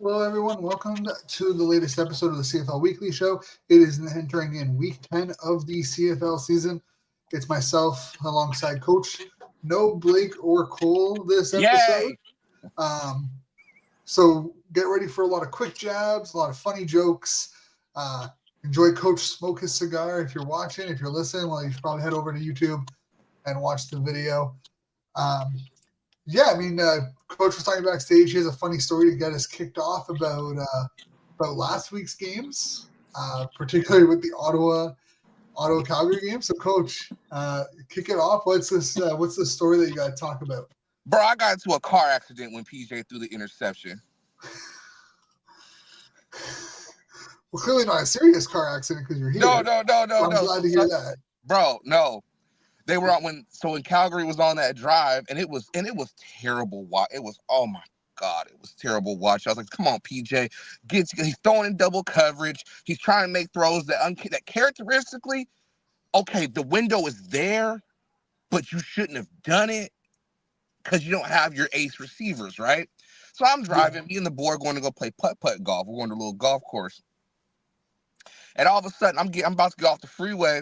Hello, everyone. Welcome to the latest episode of the CFL Weekly Show. It is entering in week 10 of the CFL season. It's myself alongside Coach. No Blake or Cole this episode. Yay! So get ready for a lot of quick jabs, a lot of funny jokes. Enjoy Coach smoke his cigar if you're watching. If you're listening, well, you should probably head over to YouTube and watch the video. Coach was talking backstage. He has a funny story to get us kicked off about last week's games, particularly with the Ottawa Calgary game. So, Coach, kick it off. What's this? What's the story that you got to talk about? Bro, I got into a car accident when PJ threw the interception. Well, clearly not a serious car accident because you're here. No. I'm glad to hear that. Bro, no. They were on when Calgary was on that drive, and it was terrible. It was, oh my God, it was terrible watch. I was like, come on, PJ, he's throwing in double coverage. He's trying to make throws that characteristically, okay, the window is there, but you shouldn't have done it because you don't have your ace receivers, right? So I'm driving, me and the boy going to go play putt-putt golf. We're going to a little golf course. And all of a sudden, I'm about to get off the freeway.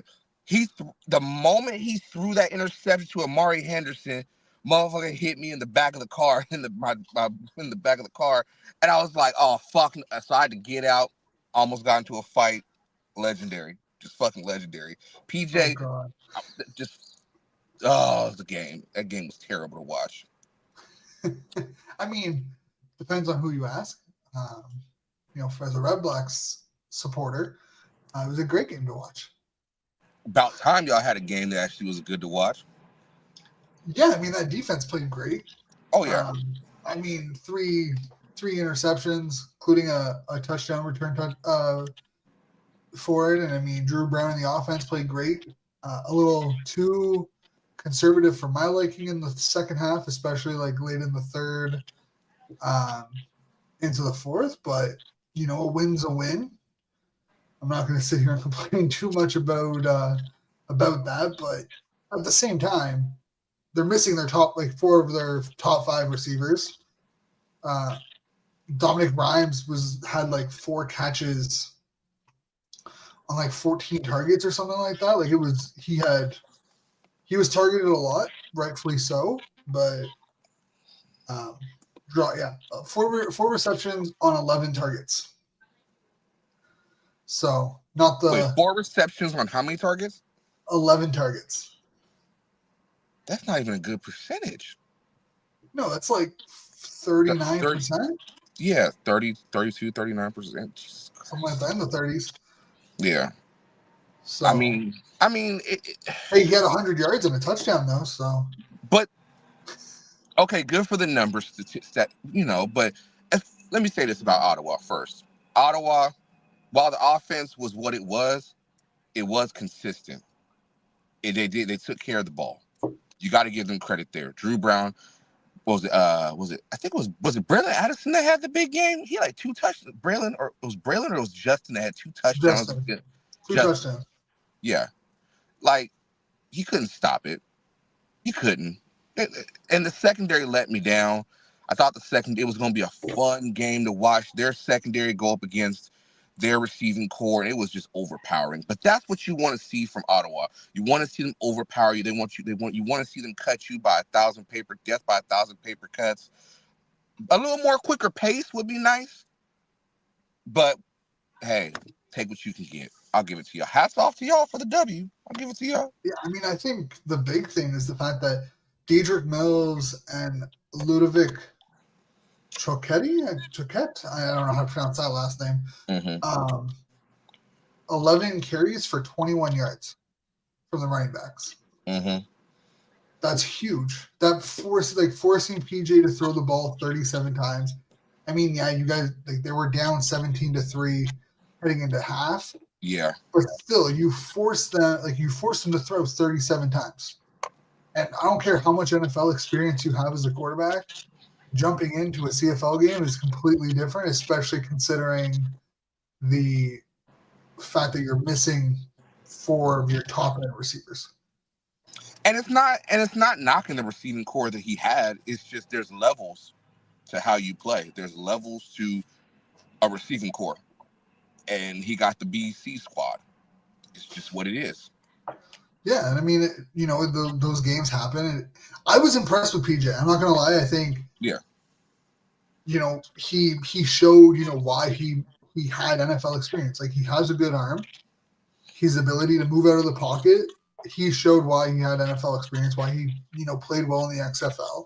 The moment he threw that interception to Amari Henderson, motherfucker hit me in the back of the car, in the back of the car, and I was like, "Oh fuck!" So I had to get out. Almost got into a fight. Legendary, just fucking legendary. PJ, the game. That game was terrible to watch. I mean, depends on who you ask. As a Red Blacks supporter, it was a great game to watch. About time y'all had a game that actually was good to watch. Yeah, I mean, that defense played great. Oh, yeah. Three interceptions, including a touchdown return for it. And, I mean, Drew Brown in the offense played great. A little too conservative for my liking in the second half, especially, like, late in the third into the fourth. But, a win's a win. I'm not going to sit here and complain too much about that, but at the same time, they're missing their four of their top five receivers. Dominic Rhymes had like 4 catches on like 14 targets or something like that. Like he was targeted a lot, rightfully so, but 4 receptions on 11 targets. So not the... Wait, 4 receptions on how many targets? 11 targets. That's not even a good percentage. No, that's like 39%. Yeah, 30, 32, 39%. Something like that in the 30s. Yeah. So I mean, hey, he had 100 yards and a touchdown though. So, but okay, good for the numbers. But let me say this about Ottawa first. Ottawa, while the offense was what it was consistent. They took care of the ball. You got to give them credit there. Drew Brown, was it? I think was it Braylon Addison that had the big game? He had like 2 touchdowns. Braylon, or it was Justin that had 2 touchdowns. Justin. 2 touchdowns. Yeah, like he couldn't stop it. He couldn't. And the secondary let me down. I thought it was going to be a fun game to watch. Their secondary go up against their receiving core, and it was just overpowering. But that's what you want to see from Ottawa. You want to see them overpower you. You want to see them cut you by 1,000 paper cuts. A little more quicker pace would be nice. But hey, take what you can get. I'll give it to y'all. Hats off to y'all for the W. I'll give it to y'all. Yeah, I mean, I think the big thing is the fact that Dedrick Mills and Ludovic Choquette, I don't know how to pronounce that last name. Mm-hmm. 11 carries for 21 yards from the running backs. Mm-hmm. That's huge. That forcing PJ to throw the ball 37 times. I mean, yeah, you guys they were down 17-3 heading into half. Yeah. But still, you force them to throw 37 times. And I don't care how much NFL experience you have as a quarterback, jumping into a CFL game is completely different, especially considering the fact that you're missing 4 of your top end receivers. And it's not knocking the receiving core that he had. It's just there's levels to how you play. There's levels to a receiving core, and he got the BC squad. It's just what it is. Yeah, and I mean, those games happen. And I was impressed with PJ. I'm not gonna lie. I think he showed why he had NFL experience. Like, he has a good arm, his ability to move out of the pocket. He showed why he had NFL experience, why he played well in the XFL.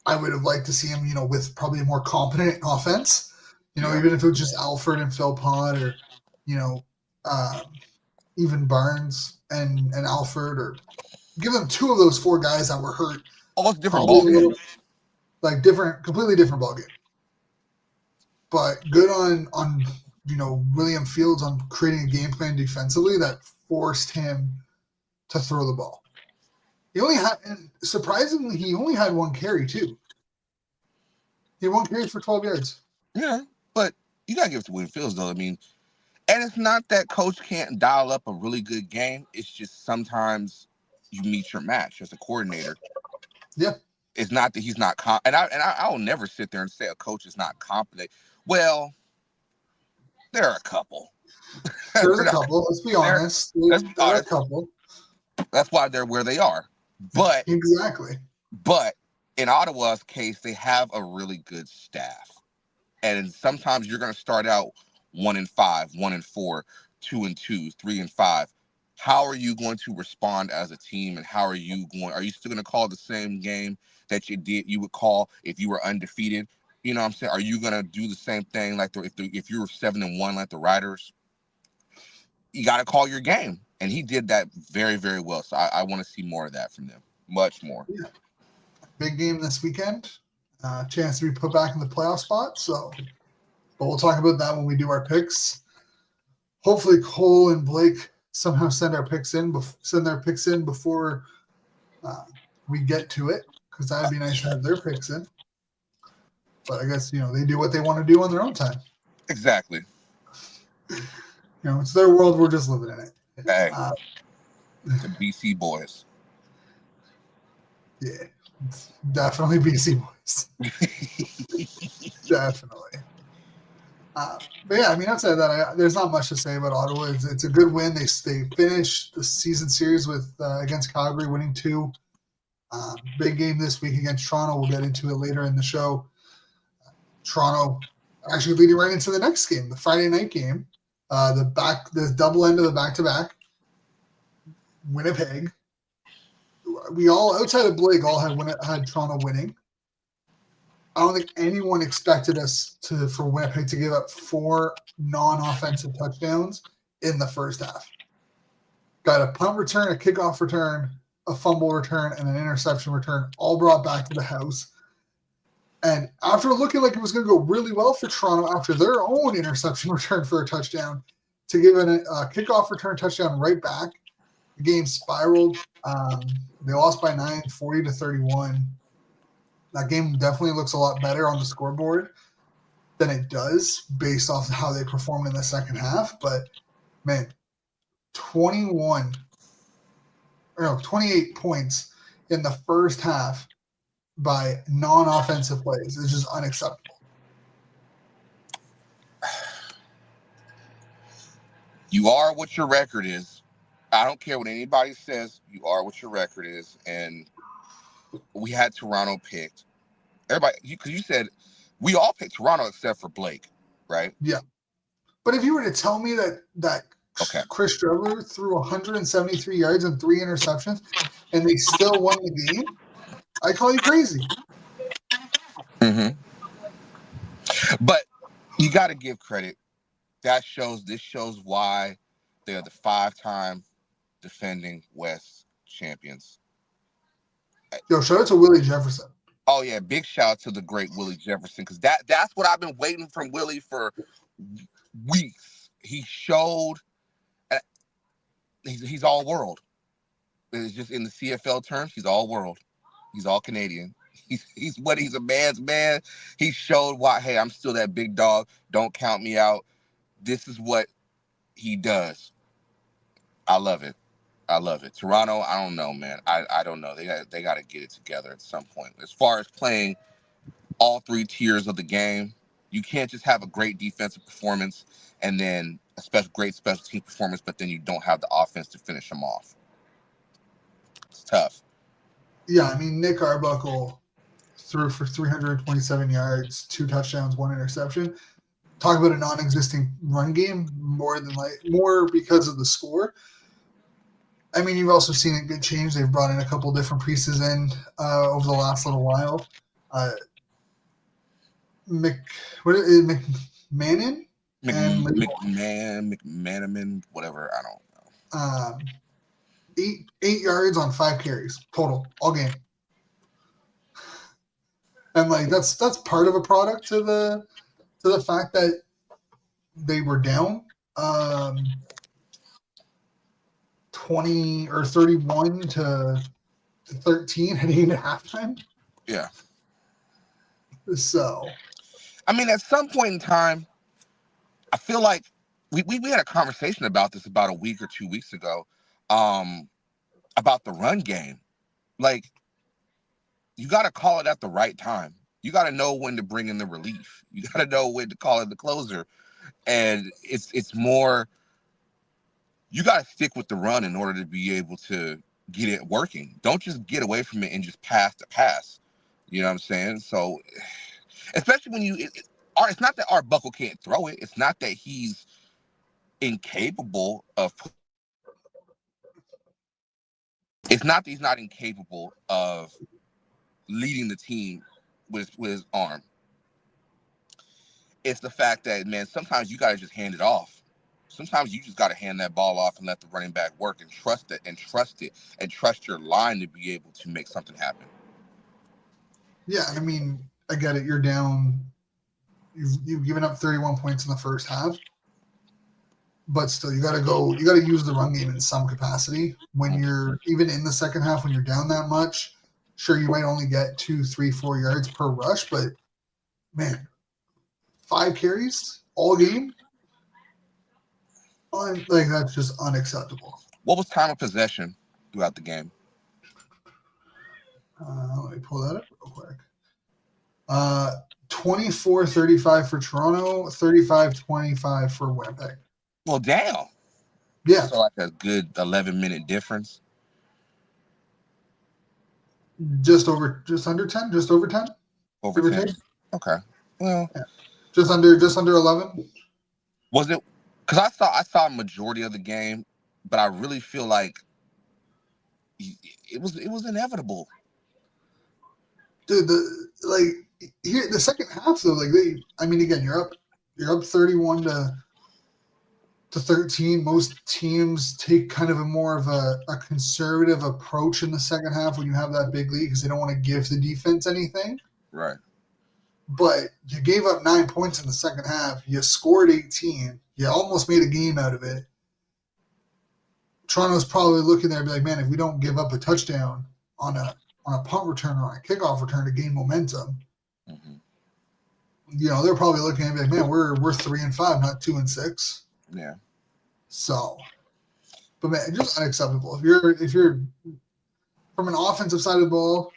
I would have liked to see him with probably a more competent offense. Even if it was just Alfred and Phil Pod, or even Barnes and Alfred, or give them two of those four guys that were hurt. Oh, it's different ball game. Like completely different ball game. But good on William Fields on creating a game plan defensively that forced him to throw the ball. Surprisingly, he only had one carry too. He had one carry for 12 yards. Yeah, but you gotta give it to William Fields though. I mean, and it's not that coach can't dial up a really good game. It's just sometimes you meet your match as a coordinator. Yeah. It's not that he's not I'll never sit there and say a coach is not competent. Well, there are a couple. There's a couple. Let's be honest. There's a couple. That's why they're where they are. But exactly. But in Ottawa's case, they have a really good staff, and sometimes you're going to start out 1-5, 1-4, 2-2, 3-5. How are you going to respond as a team, and how are you still going to call the same game that you would call if you were undefeated? You know what I'm saying? Are you going to do the same thing like if you were 7-1 like the Riders? You got to call your game, and he did that very, very well. So I want to see more of that from them, much more. Yeah. Big game this weekend. Chance to be put back in the playoff spot. But we'll talk about that when we do our picks. Hopefully, Cole and Blake somehow send their picks in before we get to it, because that'd be nice to have their picks in. But I guess they do what they want to do on their own time. Exactly. It's their world. We're just living in it. Hey, the BC boys. Yeah, definitely BC boys. Definitely. But yeah, I mean, outside of that, there's not much to say about Ottawa. It's a good win. They finished the season series with against Calgary, winning 2. Big game this week against Toronto. We'll get into it later in the show. Toronto actually leading right into the next game, the Friday night game, the double end of the back-to-back. Winnipeg. We all, outside of Blake, all had Toronto winning. I don't think anyone expected for Winnipeg to give up 4 non-offensive touchdowns in the first half. Got a punt return, a kickoff return, a fumble return, and an interception return, all brought back to the house. And after looking like it was going to go really well for Toronto after their own interception return for a touchdown, to give a kickoff return touchdown right back, the game spiraled. They lost by 9, 40-31. That game definitely looks a lot better on the scoreboard than it does based off of how they performed in the second half. But, man, 28 points in the first half by non-offensive plays is just unacceptable. You are what your record is. I don't care what anybody says. You are what your record is. And we had Toronto picked. Everybody, because you said we all picked Toronto except for Blake, right? Yeah. But if you were to tell me that okay, Chris Trevor threw 173 yards and 3 interceptions and they still won the game, I call you crazy. Mm-hmm. But you got to give credit. This shows why they are the 5-time defending West champions. Yo, shout out to Willie Jefferson. Oh yeah, big shout out to the great Willie Jefferson, because that's what I've been waiting from Willie for weeks. He showed he's all world. It's just in the CFL terms, he's all world. He's all Canadian. He's a man's man. He showed why, hey, I'm still that big dog. Don't count me out. This is what he does. I love it. Toronto, I don't know, man. I don't know. They got to get it together at some point. As far as playing all 3 tiers of the game, You can't just have a great defensive performance and then a great special team performance, but then you don't have the offense to finish them off. It's tough. Yeah, I mean, Nick Arbuckle threw for 327 yards, 2 touchdowns, 1 interception. Talk about a non-existing run game more because of the score. I mean, you've also seen it get changed. They've brought in a couple different pieces in over the last little while. McMahon? McManaman, whatever. I don't know. 8 yards on 5 carries total all game. And like that's part of a product to the fact that they were down 20 or 31 to 13 heading into halftime. Yeah. So, I mean, at some point in time, I feel like we had a conversation about this about a week or 2 weeks ago, about the run game. Like, you got to call it at the right time. You got to know when to bring in the relief. You got to know when to call it the closer. And it's more, you got to stick with the run in order to be able to get it working. Don't just get away from it and just pass to pass. You know what I'm saying? So, especially when it's not that Arbuckle can't throw it. It's not that he's incapable of. It's not that he's not incapable of leading the team with his arm. It's the fact that, man, sometimes you got to just hand it off. Sometimes you just got to hand that ball off and let the running back work and trust it and trust your line to be able to make something happen. Yeah, I mean, I get it. You're down. You've given up 31 points in the first half, but still, you got to go. You got to use the run game in some capacity when you're even in the second half when you're down that much. Sure, you might only get 2, 3, 4 yards per rush, but man, 5 carries all game. Like that's just unacceptable. What was time of possession throughout the game? Let me pull that up real quick. 24-35 for Toronto, 35-25 for Winnipeg. Well, damn. Yeah. So like a good 11-minute difference. Just over 10. Over 10. Okay. Well, yeah. just under 11. Was it? Because I saw a majority of the game, but I really feel like it was inevitable. Dude, the second half though, again, you're up 31 to 13. Most teams take kind of a more of a conservative approach in the second half when you have that big lead because they don't want to give the defense anything. Right. But you gave up 9 points in the second half. You scored 18. You almost made a game out of it. Toronto's probably looking there and be like, man, if we don't give up a touchdown on a punt return or on a kickoff return to gain momentum, they're probably looking at me like, man, we're 3-5, not 2-6. Yeah. So, but man, just unacceptable. If you're from an offensive side of the ball,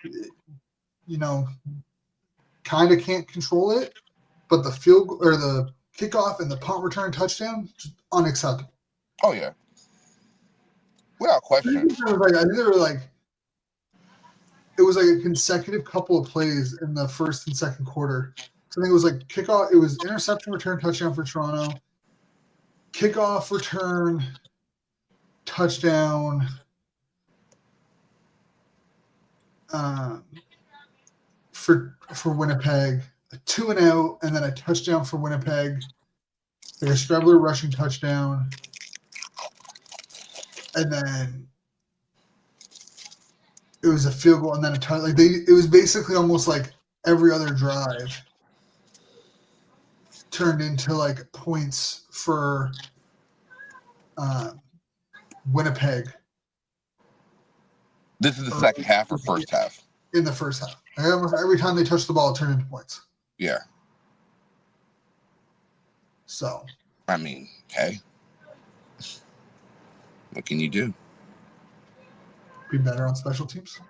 kind of can't control it, but the field or the kickoff and the punt return touchdown, just unacceptable. Oh yeah, without question. I think it was like a consecutive couple of plays in the first and second quarter. So I think it was like kickoff. It was interception, return, touchdown for Toronto. Kickoff, return, touchdown. For Winnipeg, a 2-and-out, and then a touchdown for Winnipeg. Like a Strebler rushing touchdown, and then it was a field goal, and then a touchdown. It was basically almost like every other drive turned into like points for Winnipeg. This is the second half or first half? In the first half. Almost every time they touched the ball, it turned into points. Yeah. So. I mean, hey. What can you do? Be better on special teams?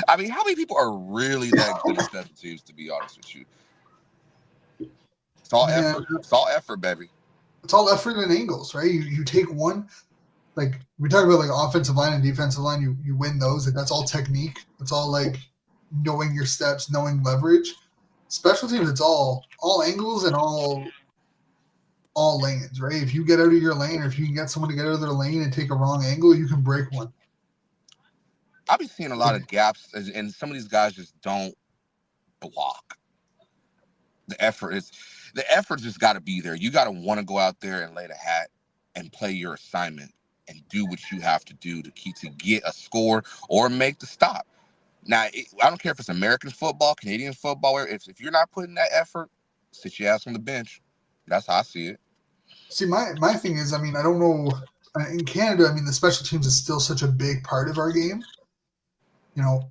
I I mean, how many people are really that good at special teams? To be honest with you, it's all Man, effort. It's all effort, baby. it's all effort and angles, right? You take one, like we talk about like offensive line and defensive line, you win those. Like that's all technique. It's all like knowing your steps, knowing leverage. Special teams, it's all angles and all lanes, right? If you get out of your lane, or if you can get someone to get out of their lane and take a wrong angle, you can break one. I've been seeing a lot of gaps, and some of these guys just don't block. The effort's just got to be there. You got to want to go out there and lay the hat and play your assignment and do what you have to do to get a score or make the stop. Now, I don't care if it's American football, Canadian football. If you're not putting that effort, sit your ass on the bench. That's how I see it. See, my thing is, I mean, I don't know. In Canada, I mean, the special teams is still such a big part of our game. You know,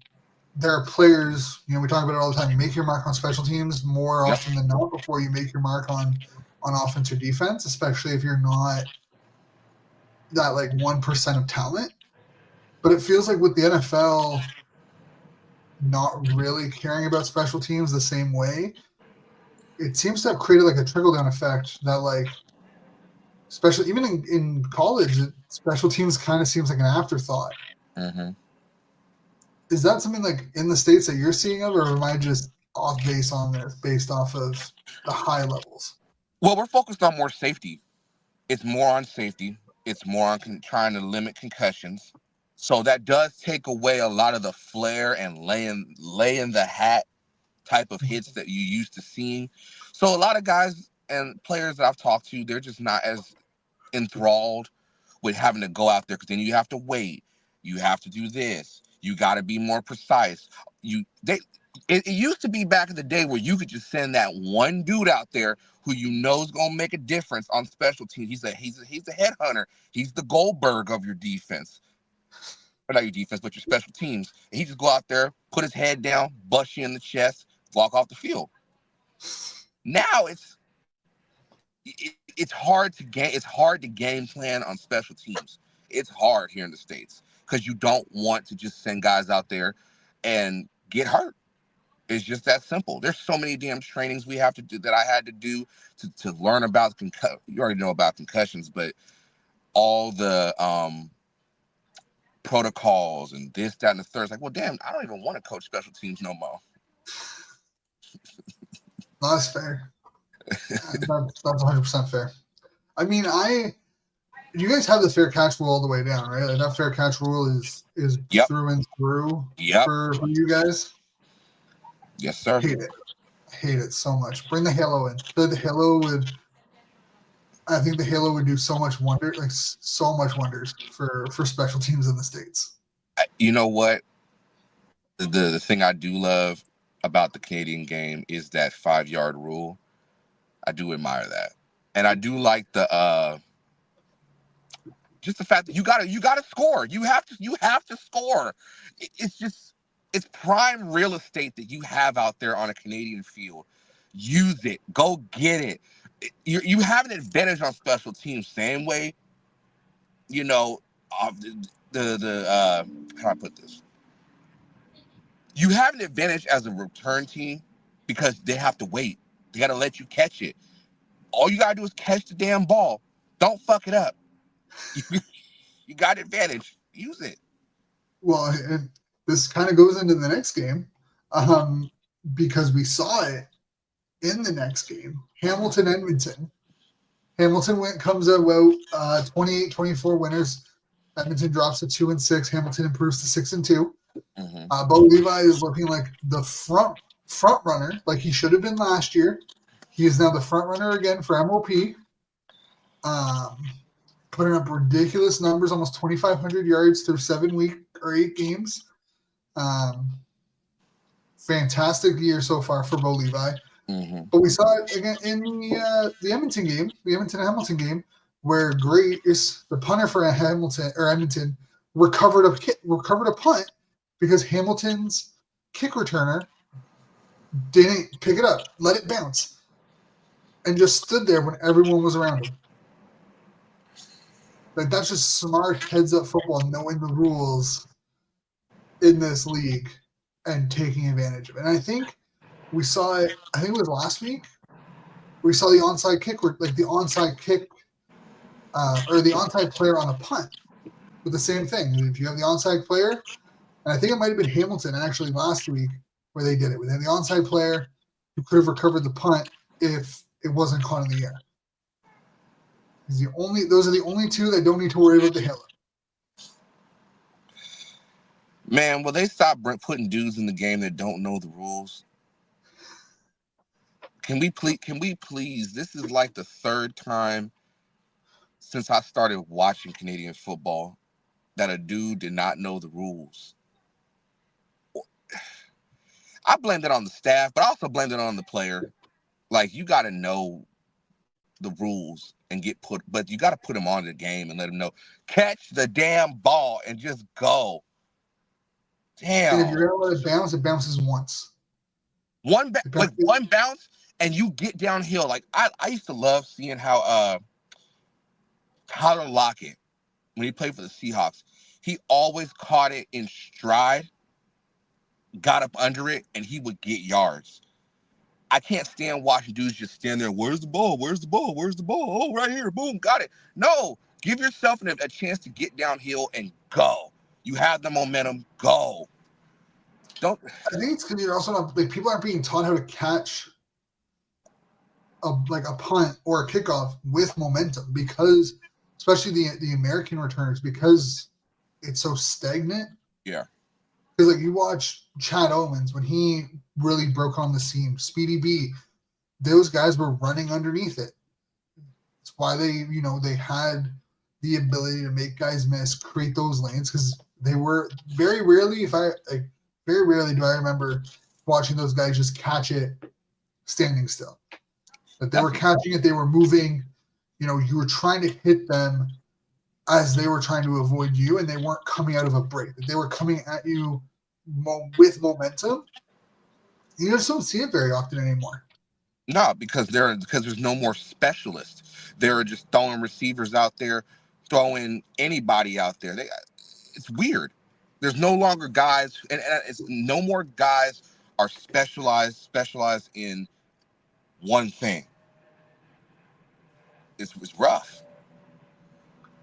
there are players, you know, we talk about it all the time. You make your mark on special teams more often than not before you make your mark on offense or defense, especially if you're not that like 1% of talent. But it feels like with the NFL not really caring about special teams the same way, it seems to have created like a trickle-down effect that like, especially even in college, special teams kind of seems like an afterthought. Mm-hmm. Is that something like in the States that you're seeing of, or am I just off base on this based off of the high levels? Well, we're focused on more safety. It's more on safety. It's more on trying to limit concussions. So that does take away a lot of the flair and laying the hat type of hits that you used to seeing. So a lot of guys and players that I've talked to, they're just not as enthralled with having to go out there, because then you have to wait. You have to do this. You got to be more precise. It used to be back in the day where you could just send that one dude out there who you know is gonna make a difference on special teams. He's a headhunter. He's the Goldberg of your defense, or not your defense, but your special teams. And he just go out there, put his head down, bust you in the chest, walk off the field. Now it's hard to game. It's hard to game plan on special teams. It's hard here in the States because you don't want to just send guys out there and get hurt. It's just that simple. There's so many damn trainings we have to do that I had to do to learn about you already know about concussions, but all the protocols and this, that, and the third. It's like, well, damn, I don't even want to coach special teams no more. No, that's fair. That's 100% fair. I mean, you guys have the fair catch rule all the way down, right? Like that fair catch rule is Yep. through and through Yep. for you guys. Yes, sir. I hate it so much. Bring the halo in. I think the halo would do so much wonders for special teams in the States. You know what? The thing I do love about the Canadian game is that 5-yard rule. I do admire that, and I do like the just the fact that you gotta score. You have to score. It's prime real estate that you have out there on a Canadian field. Use it. Go get it. You have an advantage on special teams. Same way, you know, how do I put this? You have an advantage as a return team because they have to wait. They got to let you catch it. All you got to do is catch the damn ball. Don't fuck it up. You got advantage. Use it. Well, this kind of goes into the next game because we saw it in the next game. Hamilton-Edmonton. Hamilton comes out 28-24 winners. Edmonton drops to 2-6. Hamilton improves to 6-2. Mm-hmm. Bo Levi is looking like the front runner, like he should have been last year. He is now the front runner again for MOP. Putting up ridiculous numbers, almost 2,500 yards through 8 games. Fantastic year so far for Bo Levi. Mm-hmm. But we saw it again in the Edmonton game, the Edmonton-Hamilton game, where Grace, the punter for Edmonton, recovered a punt because Hamilton's kick returner didn't pick it up, let it bounce, and just stood there when everyone was around him. Like that's just smart heads-up football, knowing the rules in this league. and taking advantage of it. And I think we saw it, I think it was last week, we saw the onside kick, or the onside kick, or the onside player on a punt with the same thing. If you have the onside player, and I think it might have been Hamilton actually last week where they did it. They had the onside player who could have recovered the punt if it wasn't caught in the air. Those are the only two that don't need to worry about the halo. Man, will they stop putting dudes in the game that don't know the rules? Can we please? This is like the third time since I started watching Canadian football that a dude did not know the rules. I blamed it on the staff, but I also blamed it on the player. Like, you got to know the rules and but you got to put them on the game and let them know. Catch the damn ball and just go. Damn. And if you're going to let it bounces once. One bounce, and you get downhill. Like, I used to love seeing how Tyler Lockett, when he played for the Seahawks, he always caught it in stride, got up under it, and he would get yards. I can't stand watching dudes just stand there. Where's the ball? Where's the ball? Where's the ball? Oh, right here. Boom. Got it. No. Give yourself a chance to get downhill and go. You have the momentum. Go. Don't. I think it's because you're also not, people aren't being taught how to catch a punt or a kickoff with momentum, because especially the American returners, because it's so stagnant. Yeah. Because you watch Chad Owens when he really broke on the scene, Speedy B, those guys were running underneath it. That's why they had the ability to make guys miss, create those lanes, because they were very rarely do I remember watching those guys just catch it standing still. That they were catching it, they were moving, you were trying to hit them as they were trying to avoid you, and they weren't coming out of a break. They were coming at you with momentum. You just don't see it very often anymore. No, because there's no more specialists. They're just throwing receivers out there, throwing anybody out there. It's weird. There's no longer guys, and it's no more guys are specialized in one thing. It's rough.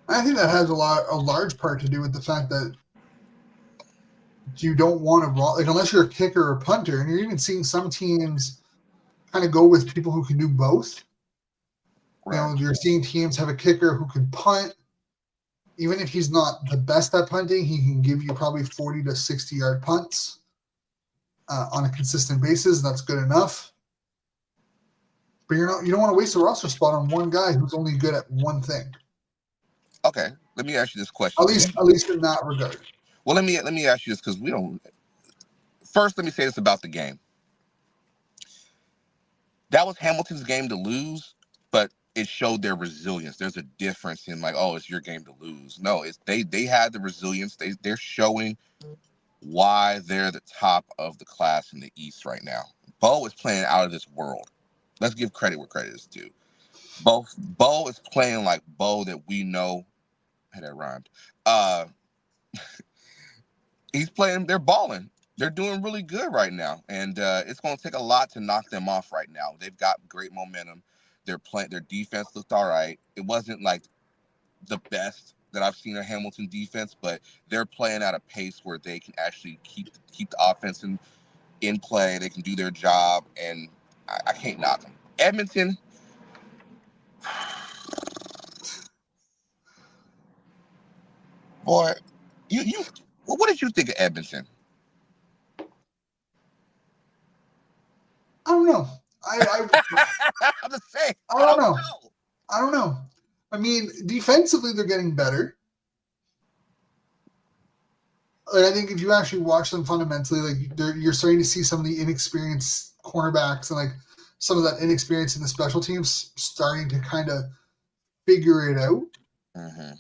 I think that has a large part to do with the fact that you don't want to unless you're a kicker or punter, and you're even seeing some teams kind of go with people who can do both. Right. You're seeing teams have a kicker who can punt. Even if he's not the best at punting, he can give you probably 40 to 60 yard punts on a consistent basis. That's good enough. But you don't want to waste a roster spot on one guy who's only good at one thing. Okay, let me ask you this question. At least in that regard. Well, let me ask you this, because we don't. First, let me say this about the game. That was Hamilton's game to lose, but it showed their resilience. There's a difference in it's your game to lose. No, they had the resilience. They're showing why they're the top of the class in the East right now. Bo is playing out of this world. Let's give credit where credit is due. Bo is playing like Bo that we know. That rhymed. He's playing. They're balling. They're doing really good right now, and it's going to take a lot to knock them off right now. They've got great momentum. They're playing. Their defense looked all right. It wasn't like the best that I've seen a Hamilton defense, but they're playing at a pace where they can actually keep the offense in play. They can do their job, and I can't knock them. Edmonton. Boy, what did you think of Edmonton? I don't know. I'm just saying. I don't know. I mean, defensively, they're getting better. I think if you actually watch them fundamentally, you're starting to see some of the inexperienced cornerbacks and some of that inexperience in the special teams starting to kind of figure it out. Mm-hmm.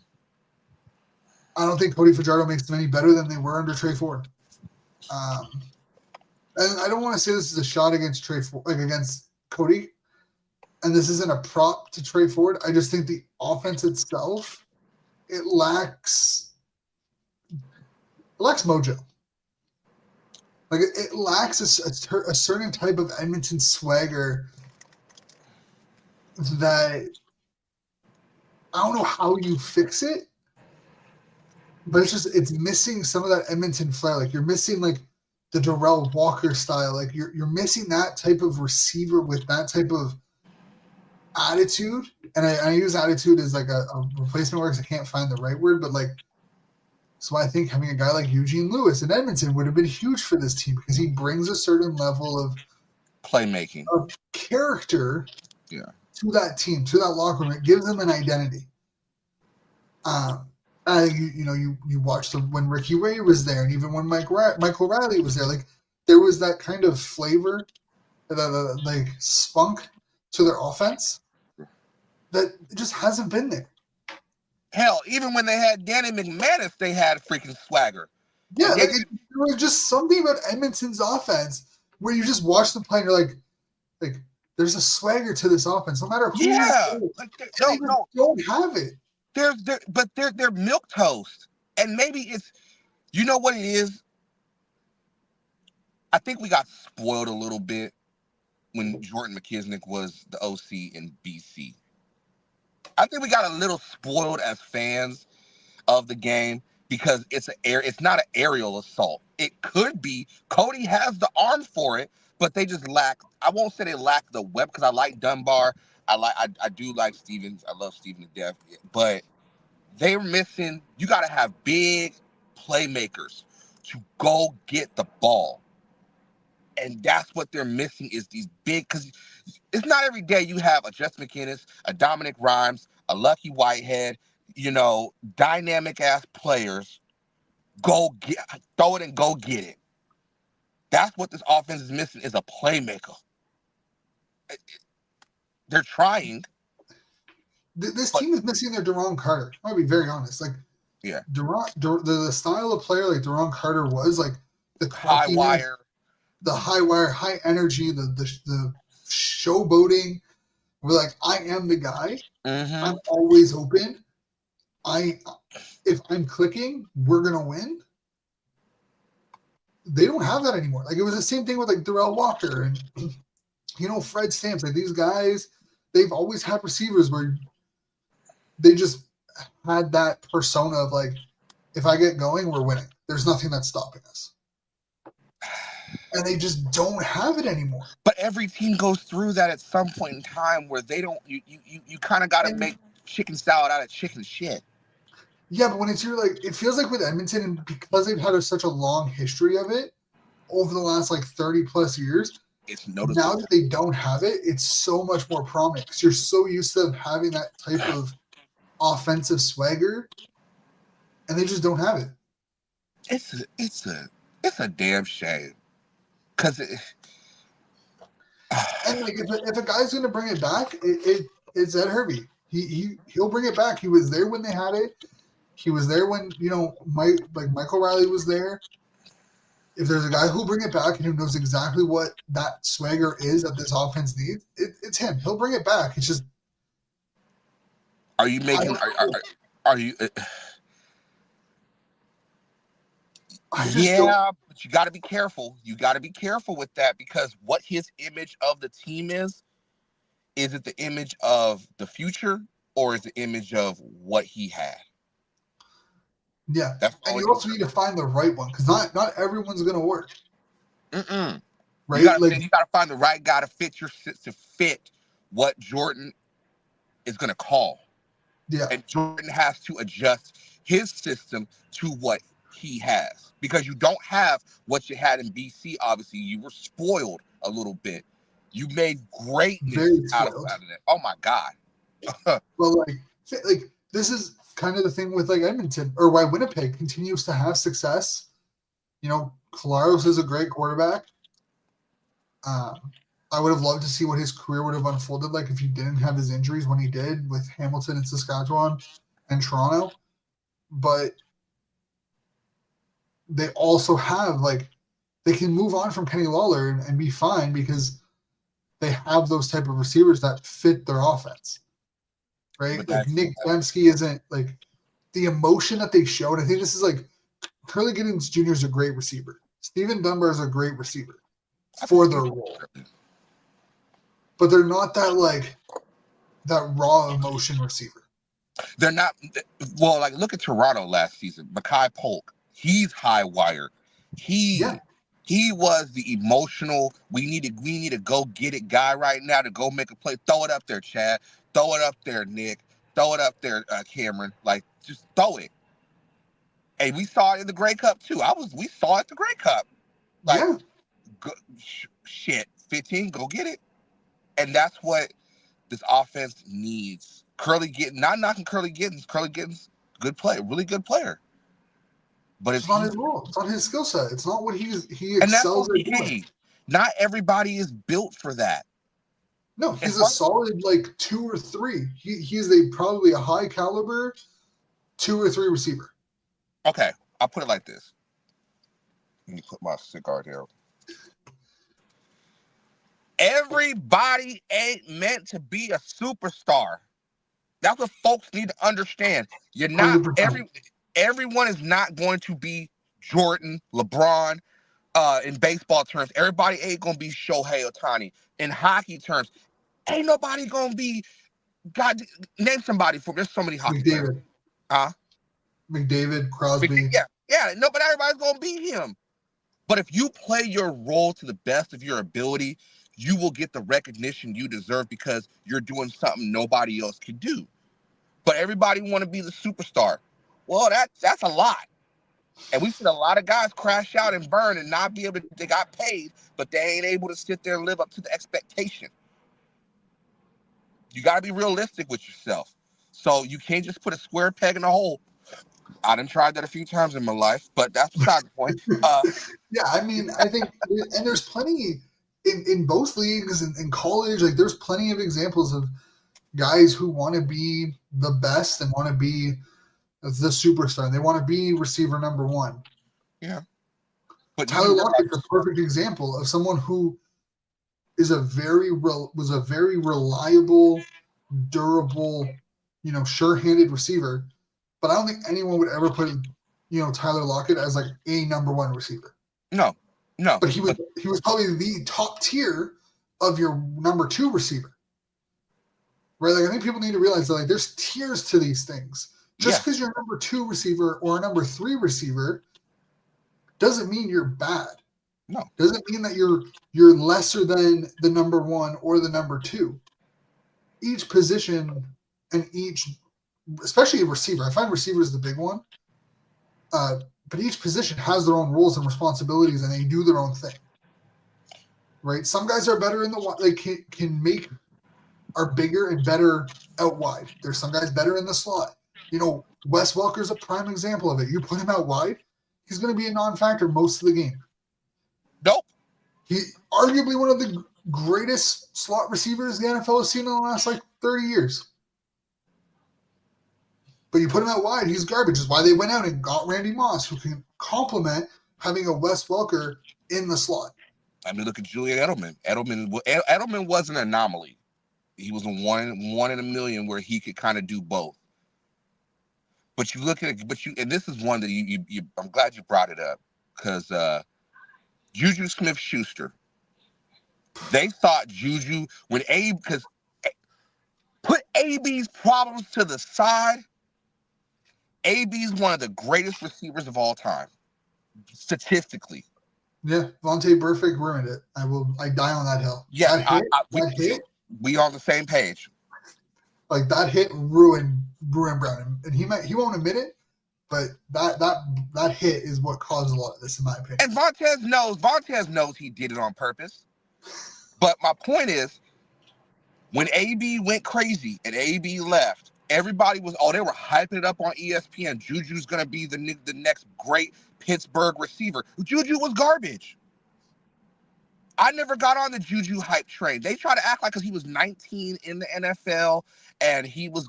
I don't think Cody Fajardo makes them any better than they were under Trey Ford. And I don't want to say this is a shot against against Cody, and this isn't a prop to Trey Ford. I just think the offense itself, it lacks mojo. Like it lacks a certain type of Edmonton swagger that I don't know how you fix it, but it's missing some of that Edmonton flair. Like you're missing like the Darrell Walker style. Like you're missing that type of receiver with that type of attitude. And I use attitude as like a replacement word because I can't find the right word, but like so I think having a guy like Eugene Lewis in Edmonton would have been huge for this team because he brings a certain level of playmaking, of character yeah, to that team, to that locker room. It gives them an identity. You watched them when Ricky Ray was there, and even when Michael Riley was there. Like there was that kind of flavor, that like spunk to their offense that just hasn't been there. Hell, even when they had Danny McManus, they had freaking swagger. Yeah, like there was just something about Edmonton's offense where you just watch them play and you're like there's a swagger to this offense, no matter who. Yeah, like, no, don't have it. They're milk toast, and maybe it's, you know what it is. I think we got spoiled a little bit when Jordan McKisnick was the OC in BC. I think we got a little spoiled as fans of the game because it's not an aerial assault. It could be. Cody has the arm for it, but they just lack. I won't say they lack the web because I like Dunbar. I do like Stevens. I love Steven to death, but they're missing. You got to have big playmakers to go get the ball. And that's what they're missing is these big, because it's not every day you have a Justin McInnes, a Dominic Rhymes, a Lucky Whitehead, dynamic ass players. Throw it and go get it. That's what this offense is missing is a playmaker. They're trying. This team is missing their Deron Carter. I'll be very honest. Like, yeah, the style of player like Deron Carter was like the high wire, the high wire, high energy, the showboating. We're like, I am the guy. Mm-hmm. I'm always open. If I'm clicking, we're gonna win. They don't have that anymore. Like it was the same thing with like Darrell Walker and Fred Stamps. Like these guys, they've always had receivers where they just had that persona of like, if I get going, we're winning. There's nothing that's stopping us. And they just don't have it anymore. But every team goes through that at some point in time where they don't. You kind of got to make chicken salad out of chicken shit. Yeah, but when it's it feels like with Edmonton, and because they've had such a long history of it over the last 30 plus years, it's noticeable. Now that they don't have it, it's so much more prominent because you're so used to having that type of offensive swagger, and they just don't have it. It's a damn shame. Because and if a guy's gonna bring it back, it's Ed Hervey. He'll bring it back. He was there when they had it. He was there when Michael Riley was there. If there's a guy who'll bring it back and who knows exactly what that swagger is that this offense needs, it's him. He'll bring it back. It's just. Are you making? Are you? Yeah, but you got to be careful. You got to be careful with that because what his image of the team is it the image of the future or is it the image of what he had? Yeah, and you also need to find the right one because not everyone's going to work. Mm-mm. Right? You got to find the right guy to fit what Jordan is going to call. Yeah. And Jordan has to adjust his system to what he has because you don't have what you had in BC. Obviously, you were spoiled a little bit. You made greatness out of that. Oh my God! Well, this is kind of the thing with Edmonton or why Winnipeg continues to have success. Kolaros is a great quarterback. I would have loved to see what his career would have unfolded like if he didn't have his injuries when he did with Hamilton and Saskatchewan and Toronto. But they also have they can move on from Kenny Lawler and be fine because they have those type of receivers that fit their offense. Right? Nick Dembski isn't the emotion that they showed. I think this is Curly Giddings Jr. is a great receiver. Steven Dunbar is a great receiver for their role. But they're not that raw emotion receiver. They're not. Well, like look at Toronto last season. Makai Polk, he's high wire. He was the emotional. We need to go get it guy right now to go make a play. Throw it up there, Chad. Throw it up there, Nick. Throw it up there, Cameron. Like just throw it. Hey, we saw it in the Grey Cup too. We saw it at the Grey Cup. Like, shit, 15, go get it. And that's what this offense needs. Curly Gittens, not knocking Curly Gittens. Curly Gittens, good player, really good player. But it's not his role. It's not his skill set. It's not what he excels at doing. Not everybody is built for that. No, he's a solid 2 or 3. He's probably a high caliber 2 or 3 receiver. Okay, I'll put it like this. Let me put my cigar down. Everybody ain't meant to be a superstar. That's what folks need to understand. You're not 100%. Everyone is not going to be Jordan, LeBron, in baseball terms. Everybody ain't gonna be Shohei Ohtani. In hockey terms, ain't nobody gonna be. God, name somebody for. There's so many hockey players. McDavid, Crosby. Yeah. No, but everybody's gonna be him. But if you play your role to the best of your ability, you will get the recognition you deserve because you're doing something nobody else can do. But everybody want to be the superstar. Well, that's a lot. And we've seen a lot of guys crash out and burn and not be able to, they got paid, but they ain't able to sit there and live up to the expectation. You got to be realistic with yourself. So you can't just put a square peg in a hole. I done tried that a few times in my life, but that's beside the point. Yeah, I mean, I think, and there's plenty in both leagues and in college, there's plenty of examples of guys who want to be the best and want to be the superstar. They want to be receiver number 1. Yeah. But Tyler Lockett's a perfect example of someone who is was a very reliable, durable, sure-handed receiver. But I don't think anyone would ever put, Tyler Lockett as a number 1 receiver. No. But he was probably the top tier of your number 2 receiver. Right? I think people need to realize that there's tiers to these things. Just because you're a number 2 receiver or a number 3 receiver doesn't mean you're bad. No. Doesn't mean that you're lesser than the number 1 or the number 2. Each position and especially a receiver. I find receiver is the big one. But each position has their own roles and responsibilities, and they do their own thing. Right? Some guys are better in the are bigger and better out wide. There's some guys better in the slot. Wes Welker's a prime example of it. You put him out wide, he's going to be a non-factor most of the game. Nope. He's arguably one of the greatest slot receivers the NFL has seen in the last 30 years. But you put him out wide, he's garbage. That's why they went out and got Randy Moss, who can complement having a Wes Welker in the slot. I mean, look at Julian Edelman. Edelman was an anomaly. He was a one in a million where he could kind of do both. But you look at it, and this is one that you I'm glad you brought it up because Juju Smith-Schuster. They thought Juju because put AB's problems to the side. AB's one of the greatest receivers of all time, statistically. Yeah, Vontae Burfict ruined it. I die on that hill. Yeah, that hit. We on the same page. That hit ruined Brown, and he won't admit it, but that hit is what caused a lot of this, in my opinion. And Vontae knows he did it on purpose. But my point is, when AB went crazy and AB left, everybody they were hyping it up on ESPN. Juju's gonna be the next great Pittsburgh receiver. Juju was garbage. I never got on the Juju hype train. They try to act like because he was 19 in the NFL and he was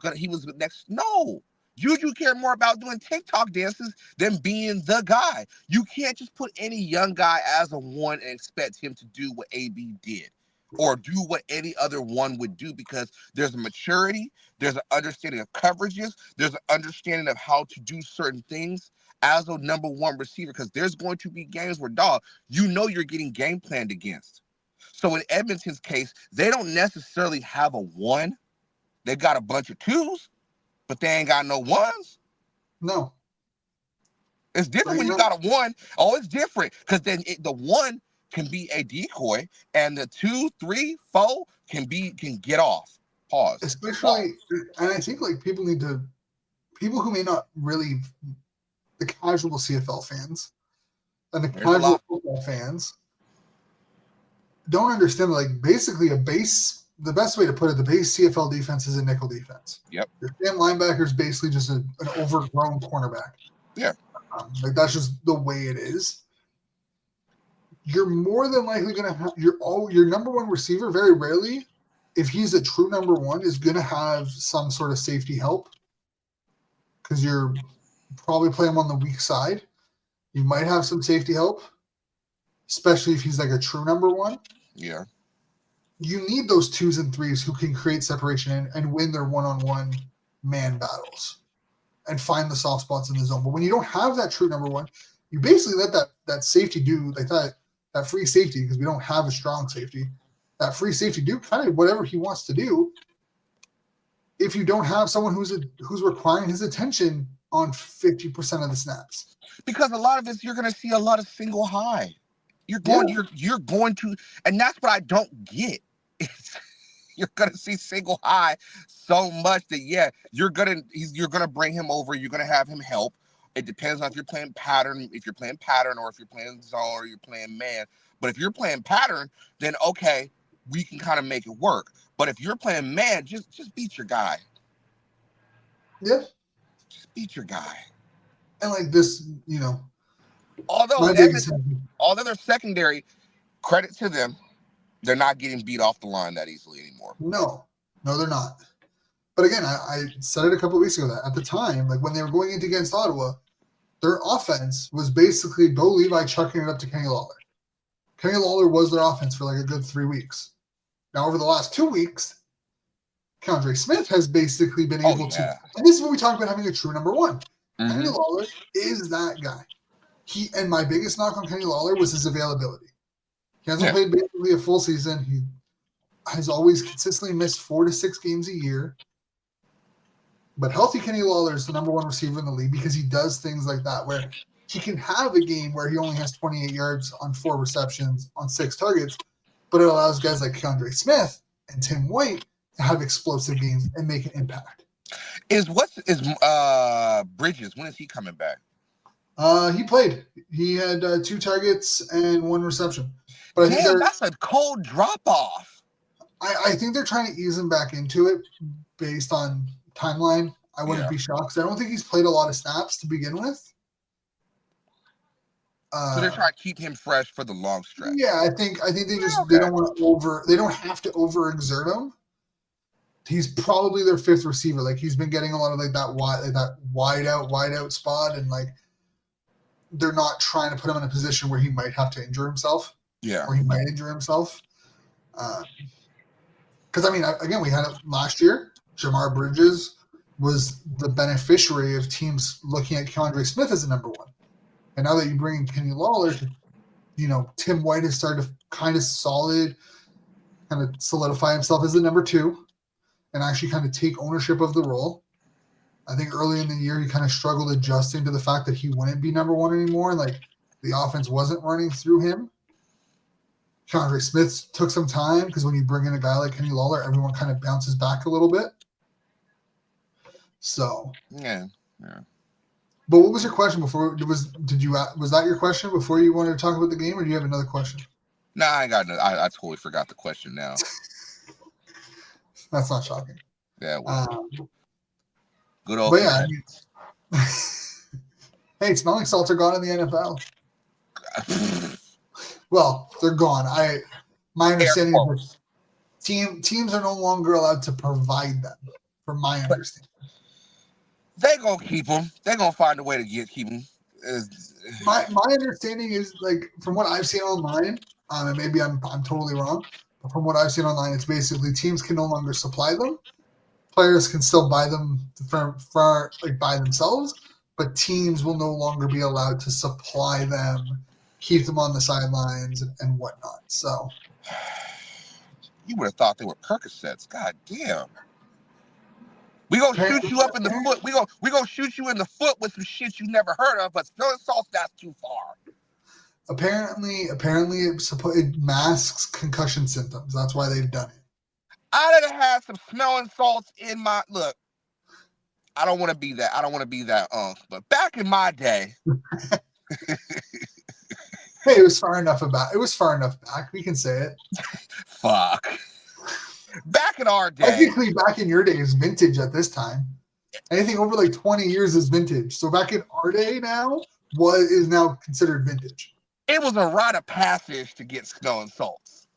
next. No, Juju cared more about doing TikTok dances than being the guy. You can't just put any young guy as a 1 and expect him to do what AB did. or do what any other one would do, because there's a maturity, there's an understanding of coverages, there's an understanding of how to do certain things as a number one receiver, because there's going to be games where, dog, you're getting game planned against. So in Edmonton's case, they don't necessarily have a one. They've got a bunch of twos, but they ain't got no ones. No. It's different when you got a one. Oh, it's different, because then the one can be a decoy, and the 2, 3, 4 can get off. Pause. Especially, and I think like people who may not really, the casual CFL fans and the casual football fans don't understand, like, basically the best way to put it, the base CFL defense is a nickel defense. Yep. Your stand linebacker is basically just an overgrown cornerback. Yeah. Like, that's just the way it is. You're more than likely going to have your number one receiver, very rarely, if he's a true number one, is going to have some sort of safety help, because you're probably playing him on the weak side. You might have some safety help, especially if he's like a true number one. Yeah. You need those 2s and 3s who can create separation and win their one-on-one man battles and find the soft spots in the zone. But when you don't have that true number one, you basically let that safety do, like that free safety, because we don't have a strong safety, that free safety do kind of whatever he wants to do if you don't have someone who's requiring his attention on 50% of the snaps. Because a lot of it, you're going to see a lot of single high. You're going to, and that's what I don't get. You're going to see single high so much that, you're going to bring him over. You're going to have him help. It depends on if you're playing pattern, or if you're playing zone, or you're playing man. But if you're playing pattern, then okay, we can kind of make it work. But if you're playing man, just beat your guy. Yeah. Just beat your guy. And like this, although they're secondary, credit to them, they're not getting beat off the line that easily anymore. No, they're not. But again, I said it a couple of weeks ago that at the time, like when they were going into against Ottawa, their offense was basically Bo Levi chucking it up to Kenny Lawler. Kenny Lawler was their offense for like a good 3 weeks. Now, over the last 2 weeks, Keandre Smith has basically been able to, and this is what we talk about, having a true number one. Mm-hmm. Kenny Lawler is that guy. And my biggest knock on Kenny Lawler was his availability. He hasn't played basically a full season. He has always consistently missed 4 to 6 games a year. But healthy Kenny Lawler is the number one receiver in the league, because he does things like that, where he can have a game where he only has 28 yards on 4 receptions on 6 targets, but it allows guys like Keandre Smith and Tim White to have explosive games and make an impact. Bridges, when is he coming back? He played. He had 2 targets and 1 reception. But I think that's a cold drop-off. I think they're trying to ease him back into it based on timeline. I wouldn't be shocked, because I don't think he's played a lot of snaps to begin with. So they're trying to keep him fresh for the long stretch. Yeah, I think they don't want to they don't have to overexert him. He's probably their 5th receiver. Like, he's been getting a lot of that wide out spot, and like they're not trying to put him in a position where he might have to injure himself. Yeah. Or he might injure himself. Because I mean, again, we had it last year. Jamar Bridges was the beneficiary of teams looking at Keandre Smith as a number one. And now that you bring in Kenny Lawler, Tim White has started to kind of solidify himself as the number 2 and actually kind of take ownership of the role. I think early in the year, he kind of struggled adjusting to the fact that he wouldn't be number 1 anymore, and like the offense wasn't running through him. Keandre Smith took some time, because when you bring in a guy like Kenny Lawler, everyone kind of bounces back a little bit. So yeah. But what was your question before? Was that your question before you wanted to talk about the game, or do you have another question? No, I got no. I totally forgot the question now. That's not shocking. Yeah. Good old. But yeah, I mean, hey, smelling salts are gone in the NFL. Well, they're gone. My understanding is teams are no longer allowed to provide them, from my understanding. They're going to keep them. They're going to find a way to keep them. My understanding is, like, from what I've seen online, and maybe I'm totally wrong, from what I've seen online, it's basically teams can no longer supply them. Players can still buy them by themselves, but teams will no longer be allowed to supply them, keep them on the sidelines, and whatnot. So you would have thought they were Percocets. God damn. We gonna shoot you up in the foot. We gonna shoot you in the foot with some shit you never heard of, but smelling salts, that's too far. Apparently, it masks concussion symptoms. That's why they've done it. I done had some smelling salts in my look. I don't want to be that. But back in my day, hey, it was far enough back. We can say it. Fuck. Back in our day. Technically, back in your day is vintage at this time. Anything over like 20 years is vintage. So back in our day now, what is now considered vintage? It was a rite of passage to get smelling salts.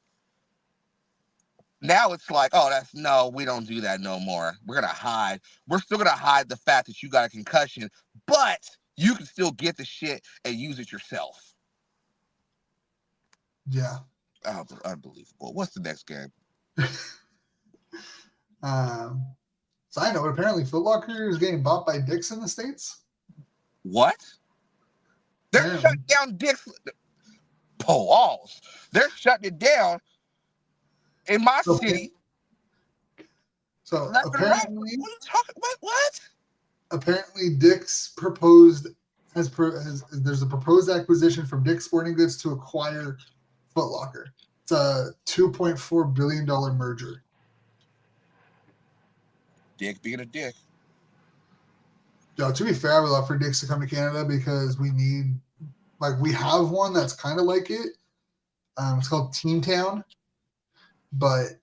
Now it's like, no, we don't do that no more. We're going to hide. We're still going to hide the fact that you got a concussion, but you can still get the shit and use it yourself. Yeah. Oh, unbelievable. What's the next game? Side note, apparently Foot Locker is getting bought by Dick's in the States. What? They're shutting down Dick's. Pause. They're shutting it down in my city. So apparently, what are you talking? What? Apparently, Dick's proposed there's a proposed acquisition from Dick's Sporting Goods to acquire Foot Locker. It's a $2.4 billion merger. Dick being a dick. Yo, to be fair, I would love for Dick's to come to Canada because we have one that's kind of like it. It's called Team Town, but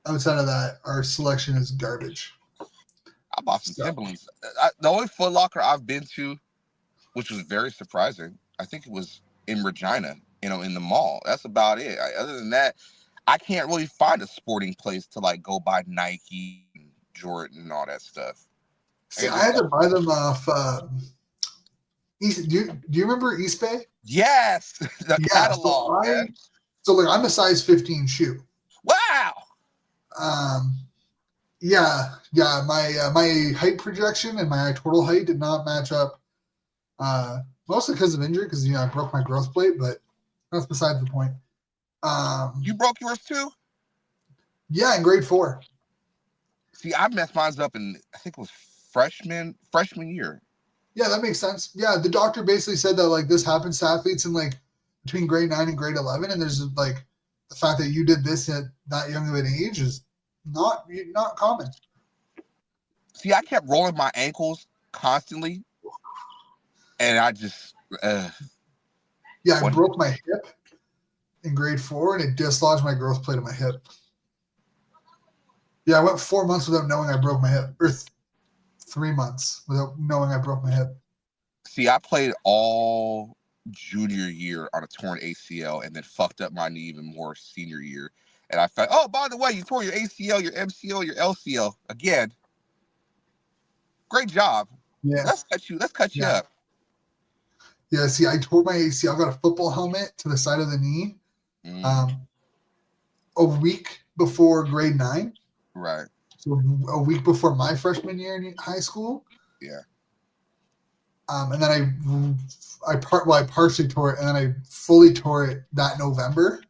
outside of that, our selection is garbage. I bought some Timberlands. The only Foot Locker I've been to, which was very surprising, I think it was in Regina, in the mall. That's about it. Other than that, I can't really find a sporting place to like go buy Nike, and Jordan, and all that stuff. See, I had to buy them off. Do you remember East Bay? Yes, the catalog. So I'm a size 15 shoe. Wow. Yeah. My height projection and my total height did not match up. Mostly because of injury, because I broke my growth plate, but that's besides the point. You broke yours too? Yeah, in grade 4. See, I messed mine up in, I think it was freshman year. Yeah, that makes sense. Yeah, the doctor basically said that this happens to athletes in between grade 9 and grade 11, and there's the fact that you did this at that young of an age is not common. See, I kept rolling my ankles constantly, and I just I broke my hip in grade 4, and it dislodged my growth plate of my hip. Yeah, I went 4 months without knowing I broke my hip, or 3 months without knowing I broke my hip. See, I played all junior year on a torn ACL and then fucked up my knee even more senior year. And I found, by the way, you tore your ACL, your MCL, your LCL again. Great job. Yeah. Let's cut you up. Yeah, see, I tore my ACL. I got a football helmet to the side of the knee a week before grade 9. Right. So a week before my freshman year in high school. Yeah. And then I partially tore it, and then I fully tore it that November.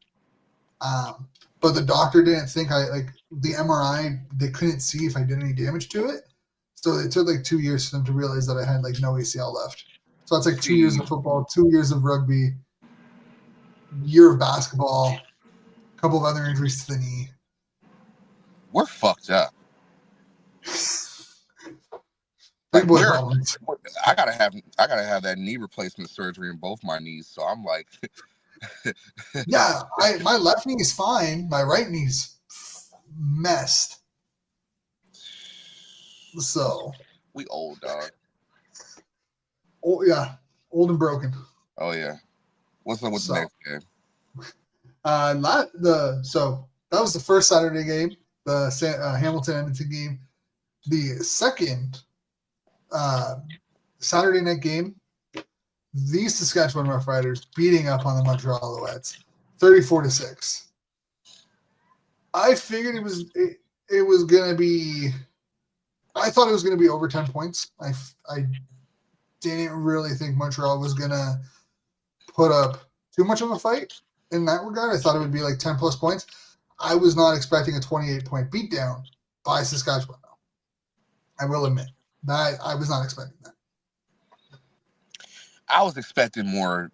But the doctor didn't think the MRI, they couldn't see if I did any damage to it. So it took 2 years for them to realize that I had no ACL left. So that's 2 years of football, 2 years of rugby, year of basketball, a couple of other injuries to the knee. We're fucked up. Big boy problems. I gotta have that knee replacement surgery in both my knees. So I'm like, yeah, my left knee is fine. My right knee's messed. So we old, dog. Oh yeah, old and broken. Oh yeah. What's up with the next game? So that was the first Saturday game, the Hamilton-Edmonton game. The second Saturday night game, these Saskatchewan Roughriders beating up on the Montreal Alouettes, 34-6. I figured it was going to be. I thought it was going to be over 10 points. I didn't really think Montreal was going to put up too much of a fight in that regard. I thought it would be like 10 plus points. I was not expecting a 28-point beatdown by Saskatchewan, though. I will admit that I was not expecting that. I was expecting more,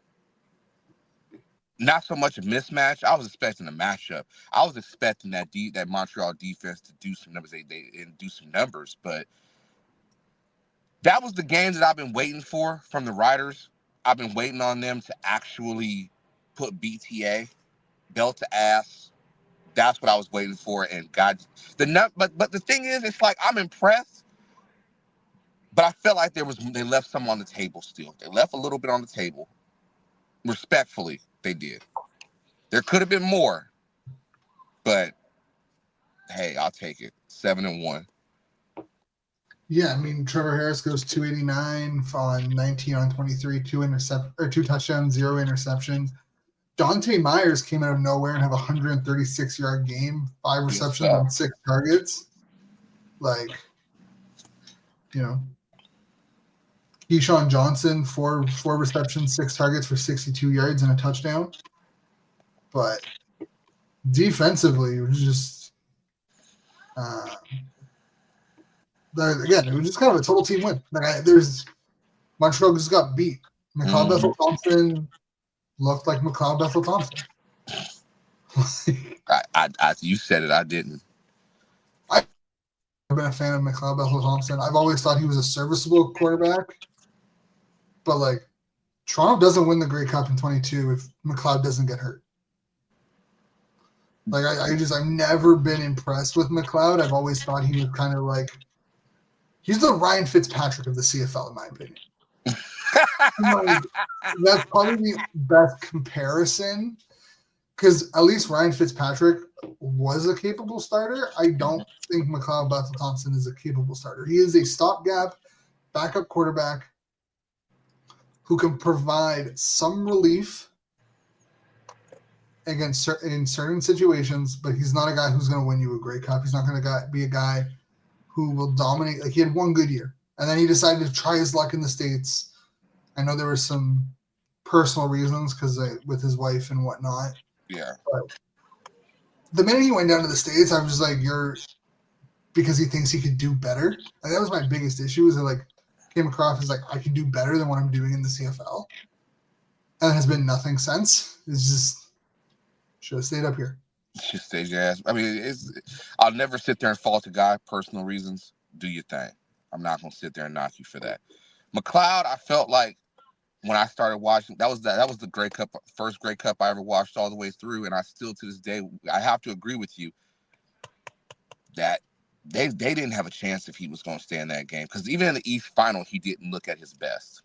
not so much a mismatch. I was expecting a matchup. I was expecting that Montreal defense to do some numbers. They do some numbers, but that was the game that I've been waiting for from the Riders. I've been waiting on them to actually put BTA belt to ass. That's what I was waiting for, and God, but the thing is, it's like I'm impressed, but I felt like they left some on the table still. They left a little bit on the table. Respectfully, they did. There could have been more, but hey, I'll take it. 7-1. Yeah, I mean, Trevor Harris goes 289 on 19 on 23, 2 touchdowns, 0 interceptions. Dante Myers came out of nowhere and have a 136-yard game, 5 receptions on 6 targets. Like, you know, Keyshawn Johnson, 4 receptions, 6 targets for 62 yards and a touchdown. But defensively, it was just again, it was just kind of a total team win. Like Montreal just got beat. McLeod Bethel Thompson looked like McLeod Bethel Thompson. You said it. I didn't. I've been a fan of McLeod Bethel Thompson. I've always thought he was a serviceable quarterback. But, like, Toronto doesn't win the Grey Cup in 22 if McLeod doesn't get hurt. Like, I've never been impressed with McLeod. I've always thought he was kind of like, he's the Ryan Fitzpatrick of the CFL, in my opinion. Like, that's probably the best comparison because at least Ryan Fitzpatrick was a capable starter. I don't think McLeod Bethel Thompson is a capable starter. He is a stopgap backup quarterback who can provide some relief in certain situations, but he's not a guy who's going to win you a Grey Cup. He's not going to be a guy who will dominate. Like, he had one good year, and then he decided to try his luck in the States. I know there were some personal reasons because with his wife and whatnot. Yeah. But the minute he went down to the States, I was just like, because he thinks he could do better. And that was my biggest issue is that, like, came across as like, I can do better than what I'm doing in the CFL. And it has been nothing since. It's just, should have stayed up here. Should stay your ass. I mean, I'll never sit there and fault a guy. Personal reasons. Do your thing. I'm not going to sit there and knock you for that. McLeod, I felt like when I started watching, that was the Grey Cup, first Grey Cup I ever watched all the way through, and I still to this day, I have to agree with you that they didn't have a chance if he was going to stay in that game because even in the East Final, he didn't look at his best.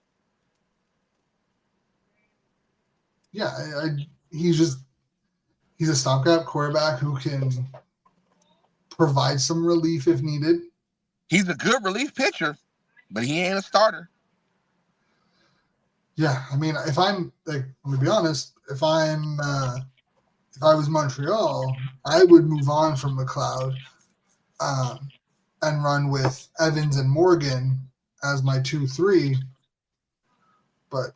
Yeah, he's a stopgap quarterback who can provide some relief if needed. He's a good relief pitcher, but he ain't a starter. Yeah, I mean, if I'm like, I'm gonna be honest, if I was Montreal, I would move on from McLeod, and run with Evans and Morgan as my 2-3. But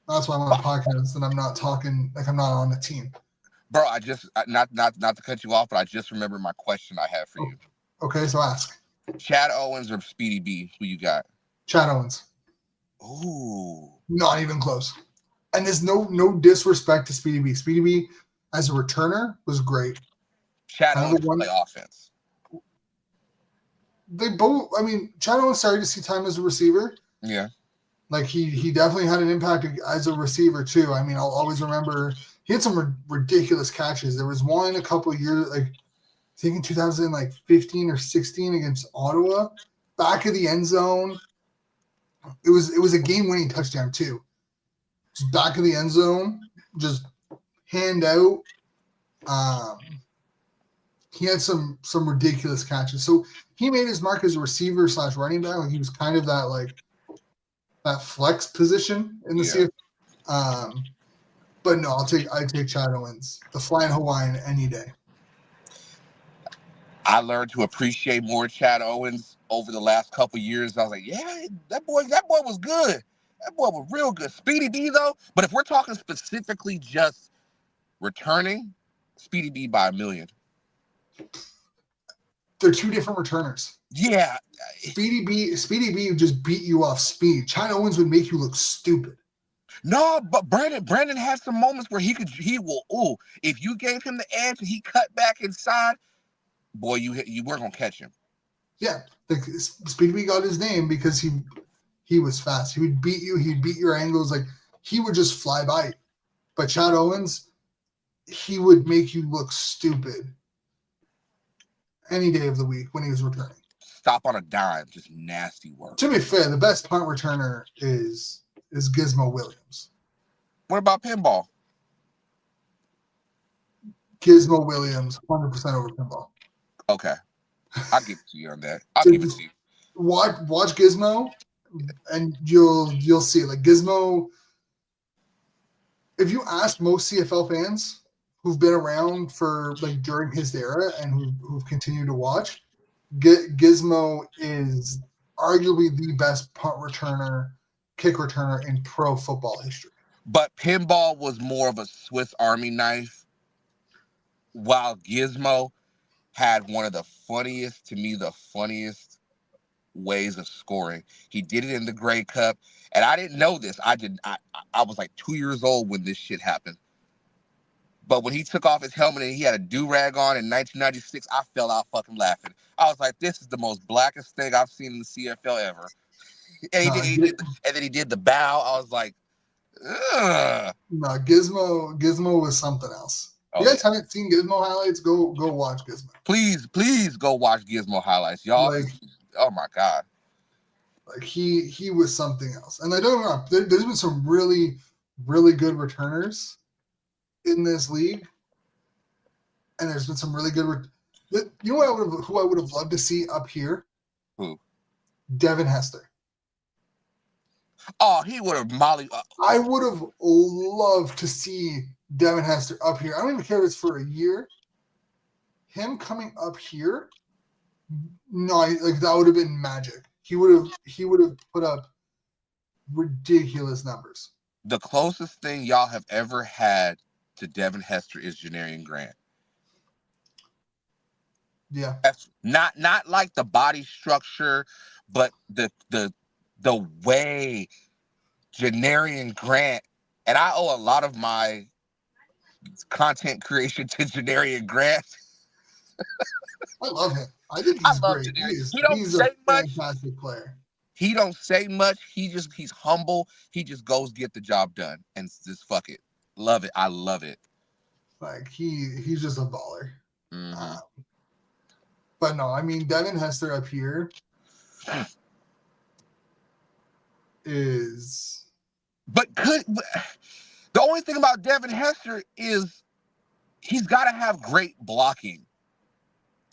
that's why I'm on a podcast and I'm not talking like I'm not on the team. Bro, I just not to cut you off, but I just remembered my question I have for you. Okay, so ask. Chad Owens or Speedy B? Who you got? Chad Owens. Ooh. Not even close. And there's no disrespect to Speedy B. Speedy B as a returner was great. Chad Owens play offense. They both. I mean, Chad Owens started to see time as a receiver. Yeah. Like he definitely had an impact as a receiver too. I mean, I'll always remember he had some ridiculous catches. There was one a couple of years, like I think in 2015 or 16 against Ottawa, back of the end zone. It was a game-winning touchdown too. Just back of the end zone, just hand out. He had some ridiculous catches. So he made his mark as a receiver / running back. Like he was kind of that flex position in the CFL. But no, I'd take Chad Owens, the Flying Hawaiian, any day. I learned to appreciate more Chad Owens over the last couple years. I was like, yeah, that boy was good. That boy was real good. Speedy B though, but if we're talking specifically just returning, Speedy B by a million. They're two different returners. Yeah. Speedy B just beat you off speed. Chad Owens would make you look stupid. No, but Brandon had some moments where if you gave him the edge and he cut back inside, boy, you weren't gonna catch him. Yeah, Speedy B got his name because he was fast. He would beat you. He'd beat your angles. Like, he would just fly by you. But Chad Owens, he would make you look stupid any day of the week when he was returning. Stop on a dime, just nasty work. To be fair, the best punt returner is Gizmo Williams. What about pinball? Gizmo Williams, 100% over pinball. Okay. I'll give it to you on that. I'll give it to you. Watch Gizmo, and you'll see. Like, Gizmo, if you ask most CFL fans who've been around for, like, during his era and who've continued to watch, Gizmo is arguably the best punt returner, kick returner in pro football history. But pinball was more of a Swiss Army knife, while Gizmo had one of the funniest ways of scoring. He did it in the Grey Cup, and I didn't know this. I was like 2 years old when this shit happened. But when he took off his helmet and he had a do-rag on in 1996, I fell out fucking laughing. I was like, this is the most blackest thing I've seen in the CFL ever. And then he did the bow. I was like, ugh. No, Gizmo was something else. You guys haven't seen Gizmo highlights? Go watch Gizmo. Please go watch Gizmo highlights, y'all. Like, oh my god. Like, he was something else. And I don't know, there's been some really, really good returners in this league. And there's been some really good you know who I would have loved to see up here? Who? Devin Hester. Oh, he would have molly. I would have loved to see Devin Hester up here. I don't even care if it's for a year. Him coming up here, no, like, that would have been magic. He would have put up ridiculous numbers. The closest thing y'all have ever had to Devin Hester is Janarian Grant. Yeah. That's not like the body structure, but the way Janarian Grant, and I owe a lot of my content creation to Janarian Grant. I love him. I think he's great. He's a fantastic player. He don't say much. He's humble. He just goes get the job done and just fuck it. Love it. I love it. Like, he's just a baller. Mm-hmm. But no, I mean, Devin Hester up here is. But the only thing about Devin Hester is he's got to have great blocking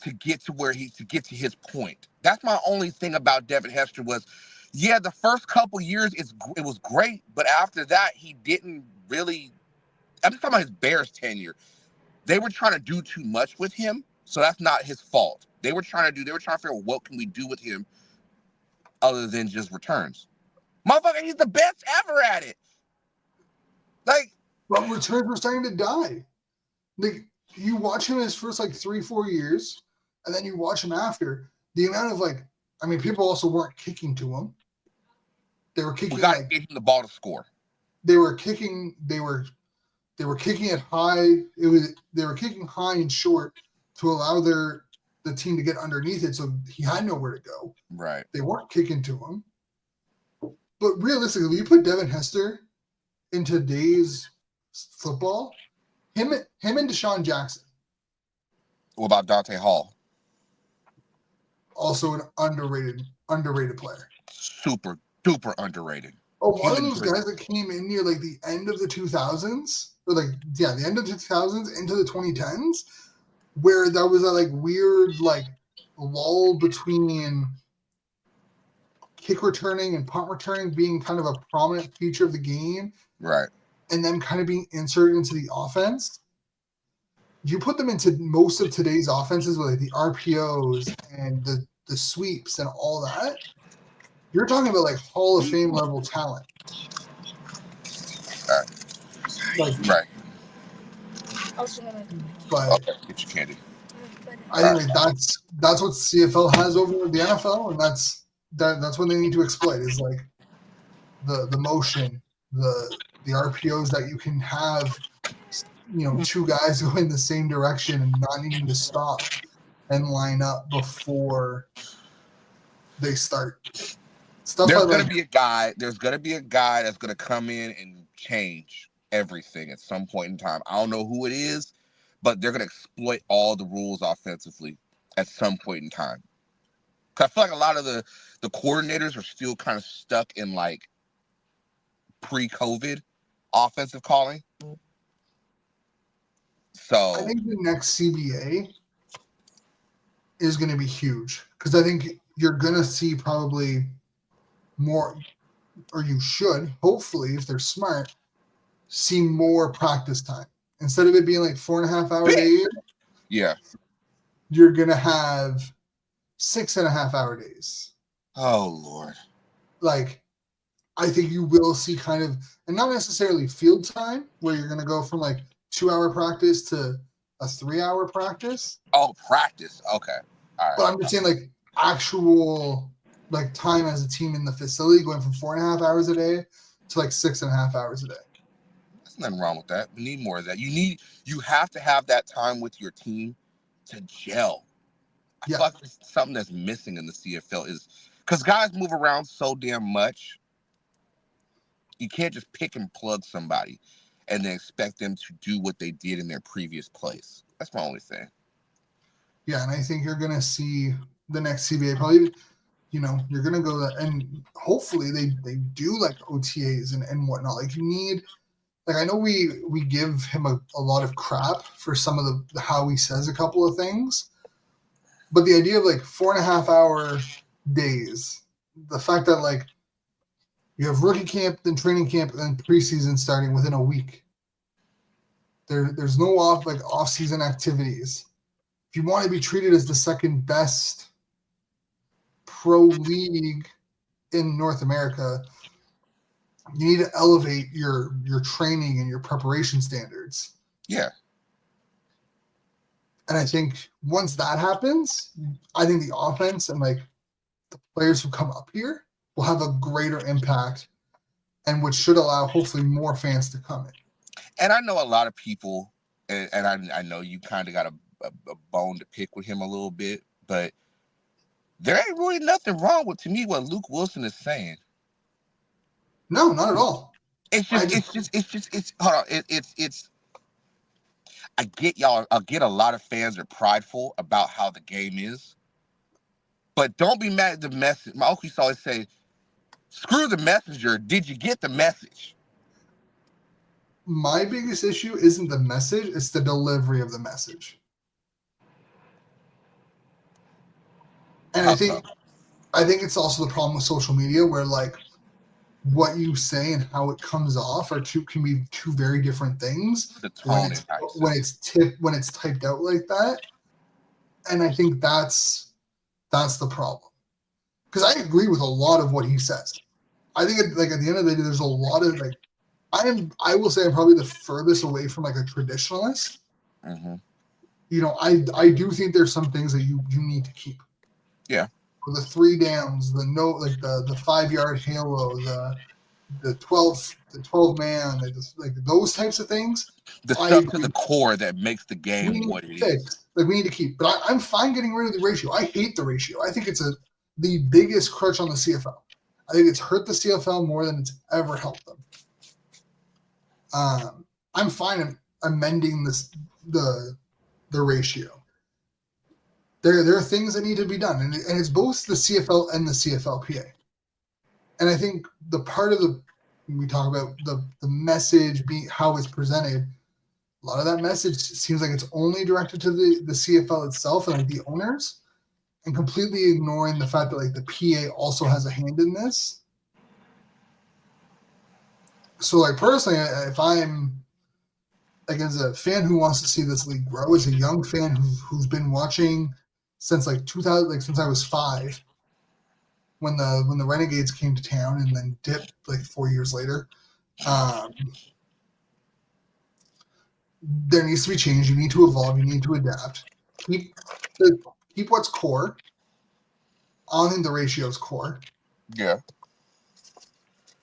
to get to his point. That's my only thing about Devin Hester was, yeah, the first couple years it was great, but after that he didn't really. I'm just talking about his Bears tenure. They were trying to do too much with him, so that's not his fault. They were trying to figure out what can we do with him other than just returns. Motherfucker, he's the best ever at it. Like, but returns were starting to die. Like, you watch him his first, like, 3-4 years, and then you watch him after. The amount of, like, I mean, people also weren't kicking to him. They were kicking. We got to get him the ball to score. They were kicking. They were kicking it high. They were kicking high and short to allow the team to get underneath it, so he had nowhere to go. Right. They weren't kicking to him. But realistically, you put Devin Hester in today's football, him and Deshaun Jackson. What about Dante Hall? Also an underrated player. Super duper underrated. Oh, one of those guys that came in near, like, the end of the 2000s, or the end of the 2000s into the 2010s, where that was a, like, weird, like, lull between kick returning and punt returning being kind of a prominent feature of the game. Right. And then kind of being inserted into the offense. you put them into most of today's offenses with like the RPOs and the sweeps and all that, you're talking about like Hall of Fame level talent. Like, right. But Okay, get your candy. I think like that's what CFL has over the NFL, and that's what they need to exploit is like the motion, the RPOs that you can have, two guys go in the same direction and not needing to stop and line up before they start. Stuff There's like gonna be a guy. There's gonna be a guy that's gonna come in and change everything at some point in time. I don't know who it is, but they're gonna exploit all the rules offensively at some point in time. 'Cause I feel like a lot of the coordinators are still kind of stuck in like pre-COVID offensive calling. So I think the next CBA is going to be huge because I think you're going to see probably more, or you should, hopefully, if they're smart, see more practice time. Instead of it being like 4.5 hour days, yeah, you're going to have 6.5 hour days. Oh Lord. Like, I think you will see kind of, and not necessarily field time, where you're going to go from like 2 hour practice to a 3 hour practice. Oh, practice. Okay. All right. But I'm just saying, like, actual like time as a team in the facility, going from 4.5 hours a day to like 6.5 hours a day. There's nothing wrong with that. We need more of that. You have to have that time with your team to gel. I feel like it's something that's missing in the CFL is because guys move around so damn much. You can't just pick and plug somebody and then expect them to do what they did in their previous place. That's my only thing. Yeah, and I think you're going to see the next CBA probably, you're going to go that, and hopefully they do like OTAs and whatnot. Like, you need, like, I know we give him a lot of crap for some of the how he says a couple of things, but the idea of like 4.5 hour days, the fact that like you have rookie camp, then training camp, and then preseason starting within a week. There's no off-season activities. If you want to be treated as the second best pro league in North America, you need to elevate your training and your preparation standards. Yeah. And I think once that happens, I think the offense and like the players who come up here will have a greater impact, and which should allow hopefully more fans to come in. And I know a lot of people, and I know you kind of got a bone to pick with him a little bit, but there ain't really nothing wrong with, to me, what Luke Wilson is saying. No, not at all. It's hold on. It's I get y'all. I get a lot of fans are prideful about how the game is, but don't be mad at the message. My uncle used to always say, "Screw the messenger. Did you get the message?" My biggest issue isn't the message; it's the delivery of the message. And I think it's also the problem with social media, where like what you say and how it comes off can be two very different things. The tone when it's typed out like that. And I think that's the problem. Because I agree with a lot of what he says. I think at the end of the day, there's a lot of like, I will say I'm probably the furthest away from like a traditionalist. Mm-hmm. I do think there's some things that you need to keep. Yeah. The 3 downs, the 5 yard halo, the 12 man, like those types of things. The stuff to the core that makes the game what it is. Like, we need to keep. But I'm fine getting rid of the ratio. I hate the ratio. I think it's the biggest crutch on the CFL. I think it's hurt the CFL more than it's ever helped them. I'm fine amending the ratio. There are things that need to be done, and it's both the CFL and the CFLPA. And I think the part of when we talk about the message how it's presented, a lot of that message seems like it's only directed to the CFL itself and like the owners, and completely ignoring the fact that like the PA also has a hand in this. So like personally, if I'm like as a fan who wants to see this league grow, as a young fan who's been watching since like 2000, like since I was 5, when the Renegades came to town and then dipped like 4 years later. There needs to be change. You need to evolve. You need to adapt. Keep what's core. I don't think the ratio is core. Yeah.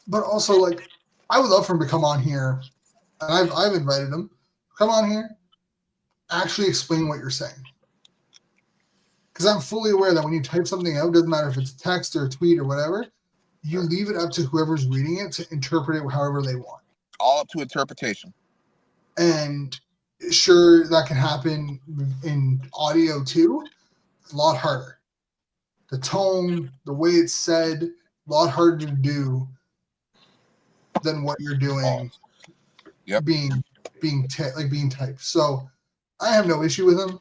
But also, like, I would love for him to come on here, and I've invited him. Come on here, actually explain what you're saying. Because I'm fully aware that when you type something out, doesn't matter if it's text or a tweet or whatever, you leave it up to whoever's reading it to interpret it however they want. All up to interpretation. And sure, that can happen in audio too. It's a lot harder. The tone, the way it's said, a lot harder to do than what you're doing. Yep. Being typed. So I have no issue with him.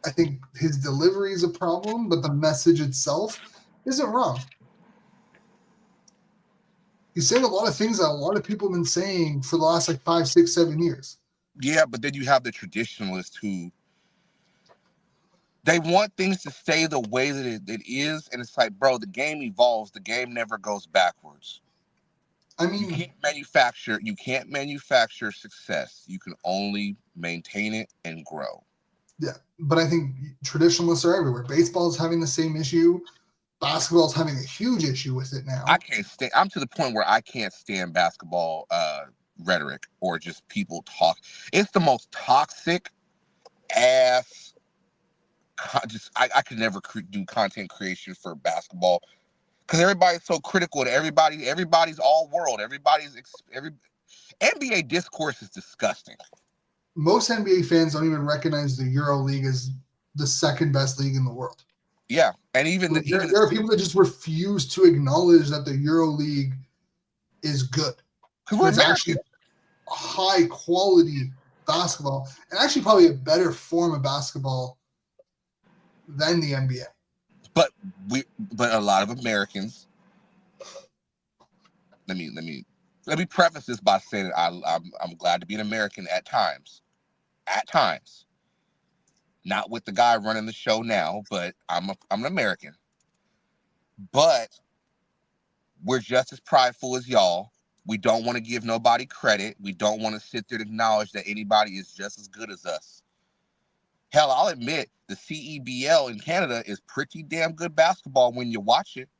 I think his delivery is a problem, but the message itself isn't wrong. He's saying a lot of things that a lot of people have been saying for the last like 5, 6, 7 years. Yeah, but then you have the traditionalists who they want things to stay the way that it is, and it's like, bro, the game evolves. The game never goes backwards. I mean, you can't manufacture success. You can only maintain it and grow. Yeah, but I think traditionalists are everywhere. Baseball's having the same issue. Basketball's having a huge issue with it now. I'm to the point where I can't stand basketball rhetoric or just people talk. It's the most toxic ass. I could never do content creation for basketball because everybody's so critical to everybody. Everybody's all world. Every NBA discourse is disgusting. Most NBA fans don't even recognize the Euro League as the second best league in the world. Yeah, and there are people that just refuse to acknowledge that the Euro League is good. It's actually high quality basketball, and actually probably a better form of basketball than the NBA. But a lot of Americans. Let me preface this by saying I'm glad to be an American at times. At times. Not with the guy running the show now, but I'm an American. But we're just as prideful as y'all. We don't want to give nobody credit. We don't want to sit there and acknowledge that anybody is just as good as us. Hell, I'll admit the CEBL in Canada is pretty damn good basketball when you watch it.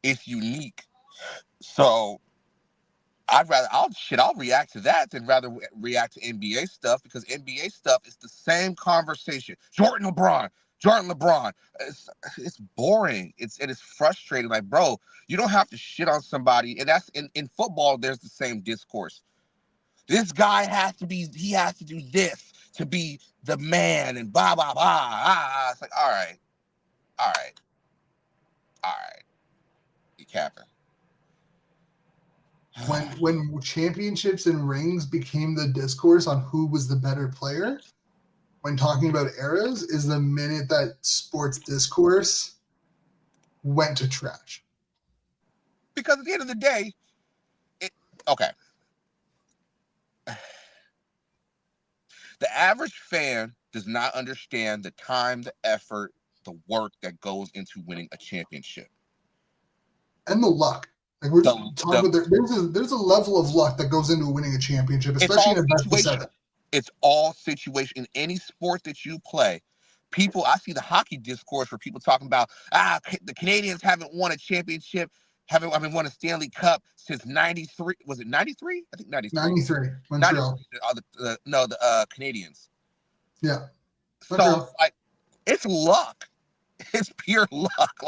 It's unique. So I'll react to that than rather react to NBA stuff, because NBA stuff is the same conversation. Jordan LeBron. It's boring. It is frustrating. Like, bro, you don't have to shit on somebody. And that's in football, there's the same discourse. This guy he has to do this to be the man and blah, blah, blah. It's like, all right. You capping. When championships and rings became the discourse on who was the better player, when talking about eras, is the minute that sports discourse went to trash. Because at the end of the day, okay. The average fan does not understand the time, the effort, the work that goes into winning a championship. And the luck. Like we're just talking about there's a level of luck that goes into winning a championship, especially in a best of 7. It's all situation. In any sport that you play, I see the hockey discourse where people talking about, the Canadians haven't won a championship, haven't won a Stanley Cup since 93. Was it 93? I think 93. 93. Montreal. The Canadians. Yeah. Montreal. So it's luck. It's pure luck.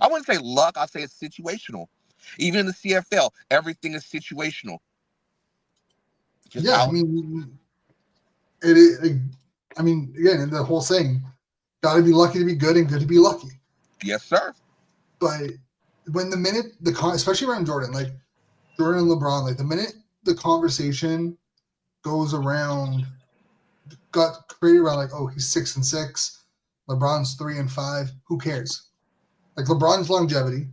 I wouldn't say luck, I'll say it's situational. Even in the CFL, everything is situational. Again, the whole saying, gotta be lucky to be good and good to be lucky. Yes, sir. But when the minute especially around Jordan, like Jordan and LeBron, like the minute the conversation goes around, got created around like, oh, he's 6-6, LeBron's 3-5. Who cares? Like LeBron's longevity.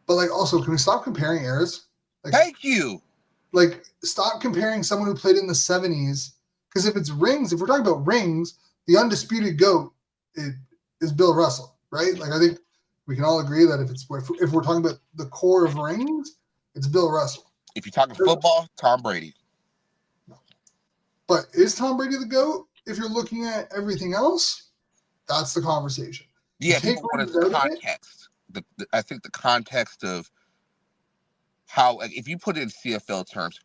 But like also, can we stop comparing eras? Like, thank you. Like, stop comparing someone who played in the 70s. Because if we're talking about rings, the undisputed GOAT is Bill Russell, right? Like, I think we can all agree that if we're talking about the core of rings, it's Bill Russell. If you're talking football, Tom Brady. But is Tom Brady the GOAT? If you're looking at everything else, that's the conversation. Yeah, people want the context. I think the context of how, like, if you put it in CFL terms,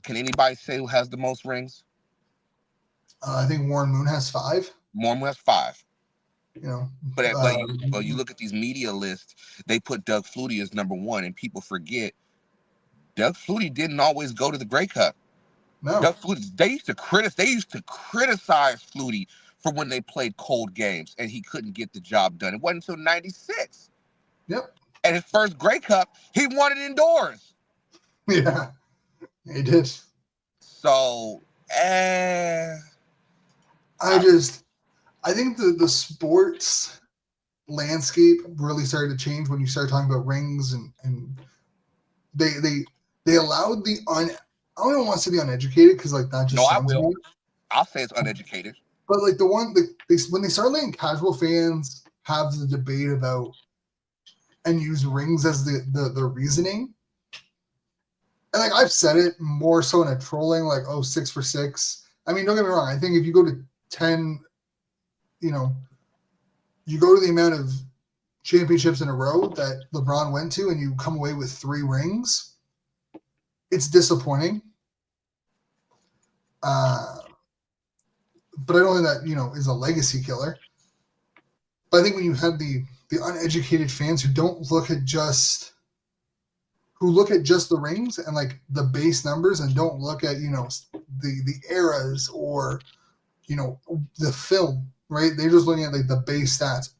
can anybody say who has the most rings? I think Warren Moon has 5. Warren Moon has 5. You know, but you look at these media lists, they put Doug Flutie as number 1, and people forget Doug Flutie didn't always go to the Grey Cup. No. Doug Flutie, they used to criticize Flutie for when they played cold games and he couldn't get the job done. It wasn't until 96. Yep. At his first Grey Cup, he won it indoors. Yeah, he did. So, I think the sports landscape really started to change when you started talking about rings, and they allowed I don't want to say the uneducated, because like that just sounds weird. I'll say it's uneducated. But like when they started letting casual fans have the debate about and use rings as the reasoning. And like I've said it more so in a trolling, like, oh, 6 for 6. I mean, don't get me wrong. I think if you go to 10, you go to the amount of championships in a row that LeBron went to and you come away with 3 rings, it's disappointing. But I don't think that, is a legacy killer. But I think when you have the uneducated fans who don't look at just the rings and like the base numbers and don't look at, the eras or, the film, right? They're just looking at like the base stats.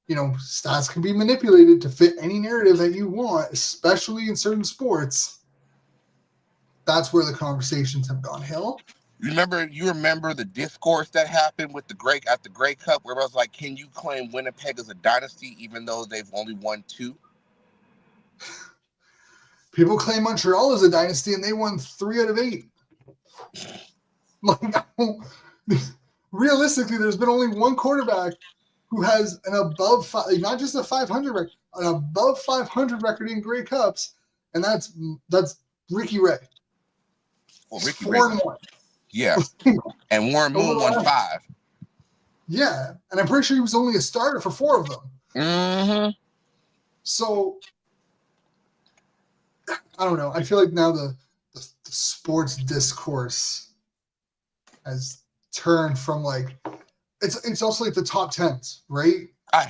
Stats can be manipulated to fit any narrative that you want, especially in certain sports. That's where the conversations have gone hill. You remember the discourse that happened with the Grey Cup, where I was like, can you claim Winnipeg as a dynasty even though they've only won 2? People claim Montreal is a dynasty and they won 3 out of 8. Like, realistically, there's been only one quarterback who has an above not just a 500 record, an above 500 record in Grey Cups, and that's Ricky Ray. Well, Ricky Ray, 4-1. Yeah, and Warren Moon won 5. Yeah, and I'm pretty sure he was only a starter for 4 of them. Mm-hmm. So I don't know. I feel like now the sports discourse has turned from like it's also like the top 10s, right?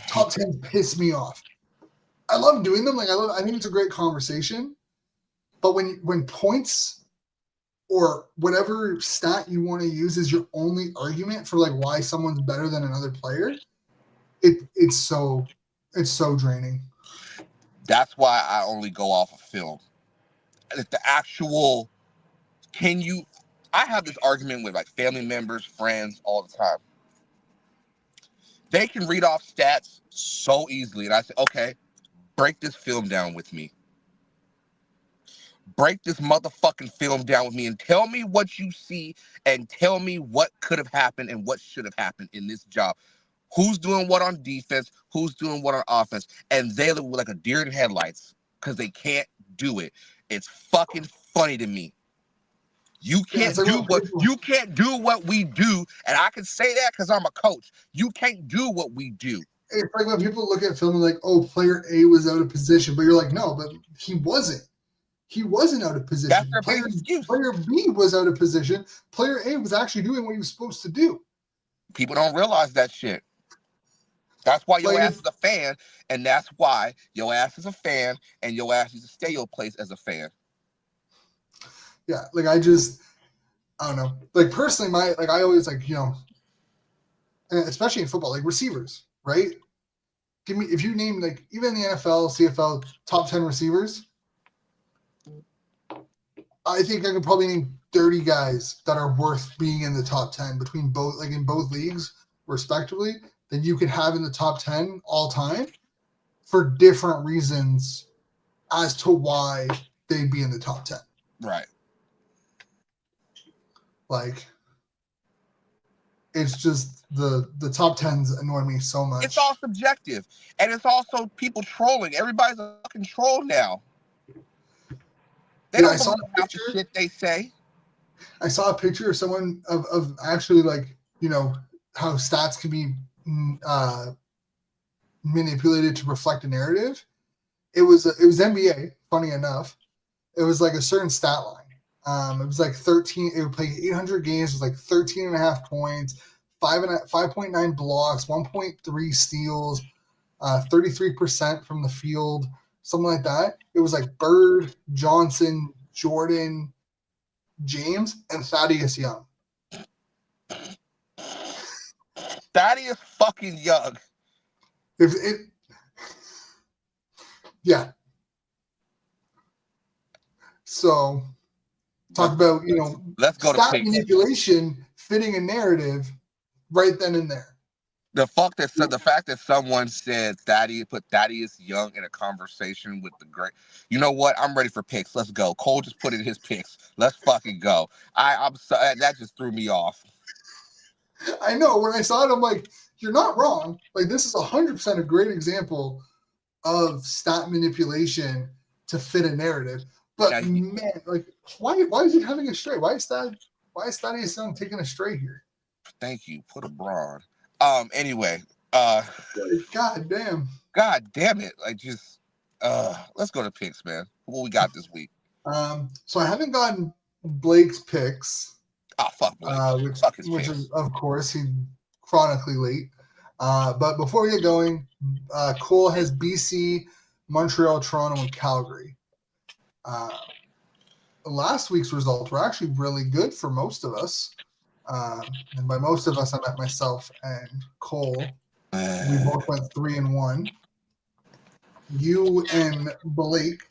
Top 10s piss me off. I love doing them. Like I think it's a great conversation. But when points or whatever stat you want to use is your only argument for like why someone's better than another player, it's so draining. That's why I only go off of film. The actual I have this argument with like family members, friends all the time. They can read off stats so easily. And I say, okay, break this film down with me. Break this motherfucking film down with me and tell me what you see and tell me what could have happened and what should have happened in this job. Who's doing what on defense? Who's doing what on offense? And they look like a deer in headlights because they can't do it. It's fucking funny to me. You can't do what we do, and I can say that because I'm a coach. You can't do what we do. It's like when people look at film and like, oh, player A was out of position, but you're like, no, but he wasn't. He wasn't out of position. Player B was out of position. Player A was actually doing what he was supposed to do. People don't realize that shit. That's why your ass is a fan, and that's why your ass is a fan, and your ass needs to stay your place as a fan. Yeah, like I don't know. Like personally, I always like, especially in football, like receivers, right? If you name like even the NFL, CFL top 10 receivers, I think I could probably name 30 guys that are worth being in the top 10 between both, like in both leagues, respectively, that you could have in the top 10 all time for different reasons as to why they'd be in the top 10. Right. Like, it's just the top 10s annoy me so much. It's all subjective, and it's also people trolling. Everybody's a fucking troll now. They don't believe half the shit they say. I saw a picture of someone of actually, like, you know, how stats can be manipulated to reflect a narrative. It was NBA. Funny enough, it was like a certain stat line. It was like 13. It would play 800 games. It was like 13 and a half points, 5.9 blocks, 1.3 steals, 33% from the field, something like that. It was like Bird, Johnson, Jordan, James, and Thaddeus Young. Thaddeus fucking Young. Yeah. So talk about, you know, let's go stat to manipulation fitting a narrative right then and there. The fact that someone said put Thaddeus Young in a conversation with the great. You know what? I'm ready for picks. Let's go. Cole just put in his picks. Let's fucking go. I'm sorry, that just threw me off. I know. When I saw it, I'm like, you're not wrong. Like, this is 100% a great example of stat manipulation to fit a narrative. But man, like, why is he having a stray? Why is Thaddeus Young taking a stray here? Thank you. Put a broad. Anyway, God damn it. Like, just let's go to picks, man. What we got this week? So I haven't gotten Blake's picks. Oh, fuck Blake. Fuck his which picks. is, of course, he's chronically late. But before we get going, Cole has BC, Montreal, Toronto, and Calgary. Last week's results were actually really good for most of us. And by most of us, I meant myself and Cole. We both went 3-1. You and Blake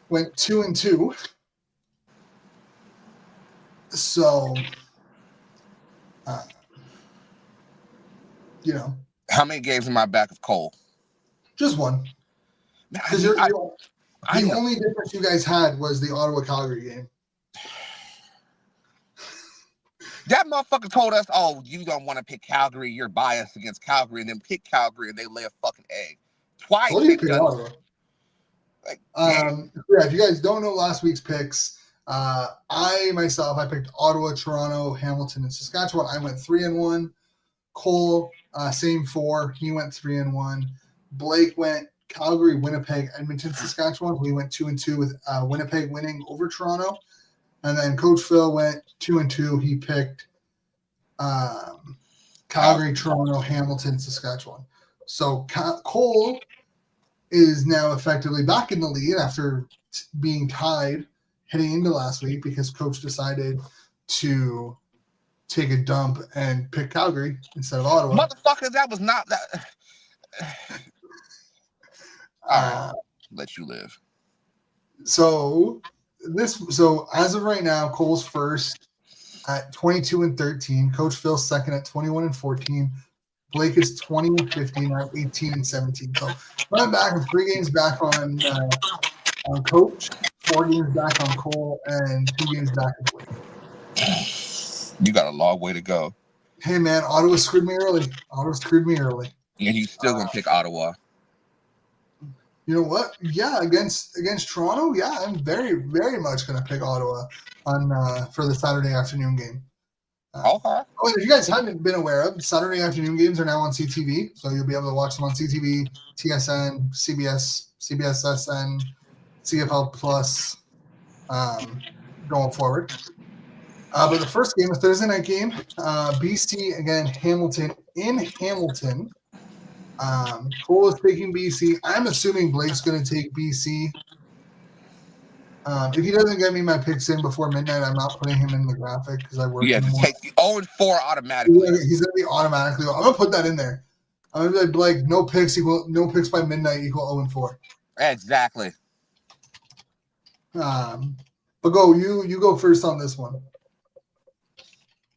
went 2-2. So, you know. How many games am I back of Cole? Just one. Because the only difference you guys had was the Ottawa-Calgary game. That motherfucker told us, oh, you don't want to pick Calgary, you're biased against Calgary, and then pick Calgary and they lay a fucking egg. Twice. Ottawa. Like, if you guys don't know last week's picks, I picked Ottawa, Toronto, Hamilton, and Saskatchewan. I went 3-1. Cole, same 4. He went 3-1. Blake went Calgary, Winnipeg, Edmonton, Saskatchewan. We went 2-2 with Winnipeg winning over Toronto. And then Coach Phil went 2-2. He picked Calgary, Toronto, Hamilton, Saskatchewan. So Cole is now effectively back in the lead after being tied heading into last week because Coach decided to take a dump and pick Calgary instead of Ottawa. Motherfucker, that was not that. All right, let you live. So as of right now, Cole's first at 22-13. Coach Phil's second at 21-14. Blake is 20-15 at 18-17. So running back and 3 games back on Coach, 4 games back on Cole, and 2 games back on Blake. You got a long way to go. Hey man, Ottawa screwed me early. And he's still gonna pick Ottawa. You know what? Yeah, against Toronto, yeah, I'm very, very much going to pick Ottawa for the Saturday afternoon game. Okay. If you guys haven't been aware of, Saturday afternoon games are now on CTV, so you'll be able to watch them on CTV, TSN, CBS, CBSSN, CFL Plus, going forward. But the first game, a Thursday night game, BC again, Hamilton in Hamilton. Cole is taking BC. I'm assuming Blake's going to take BC. If he doesn't get me my picks in before midnight, I'm not putting him in the graphic because I work in the morning. Take the 0-4 automatically. He's going to be automatically. I'm going to put that in there. I'm going to be like, Blake, no picks by midnight equal 0-4. Exactly. But you go first on this one.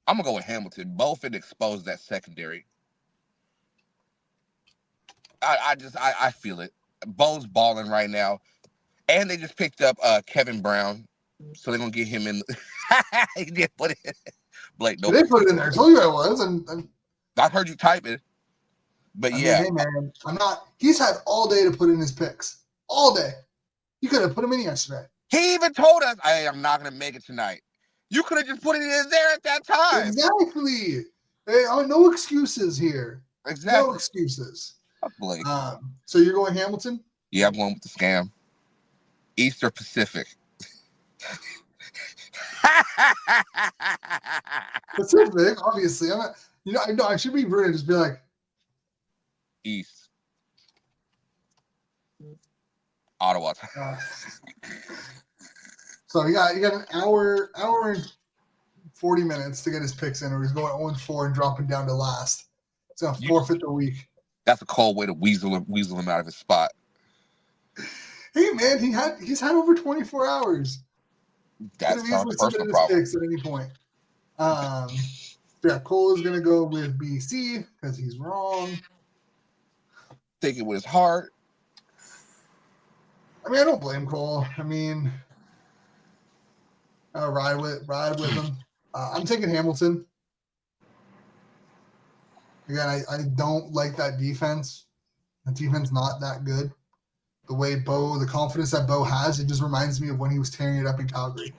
I'm going to go with Hamilton. Both had exposed that secondary. I feel it. Bo's balling right now. And they just picked up Kevin Brown. So they're gonna get him in. He did put it. Blake, They put it in there. I told you I was, and I've heard you type it. But I mean, yeah, hey man, I'm not. He's had all day to put in his picks. All day. You could have put him in yesterday. he even told us, "Hey, I'm not gonna make it tonight." You could have just put it in there at that time. Exactly. Hey, no excuses here. Exactly. No excuses. Fuck Blake. So you're going Hamilton? Yeah, I'm going with the scam. Easter Pacific. Pacific, obviously. I'm not. No, I should be rude and just be like East. Ottawa. So you got an hour and 40 minutes to get his picks in, or he's going 0-4 and dropping down to last. He's gonna forfeit the week. That's a cold way to weasel him out of his spot. Hey man, he's had over 24 hours. That's not a personal problem. Picks at any point. Yeah, Cole is gonna go with BC because he's wrong. Thinking with his heart. I mean, I don't blame Cole. I mean, ride with him. I'm taking Hamilton. Again, I don't like that defense. The defense not that good. The way the confidence that Bo has, it just reminds me of when he was tearing it up in Calgary.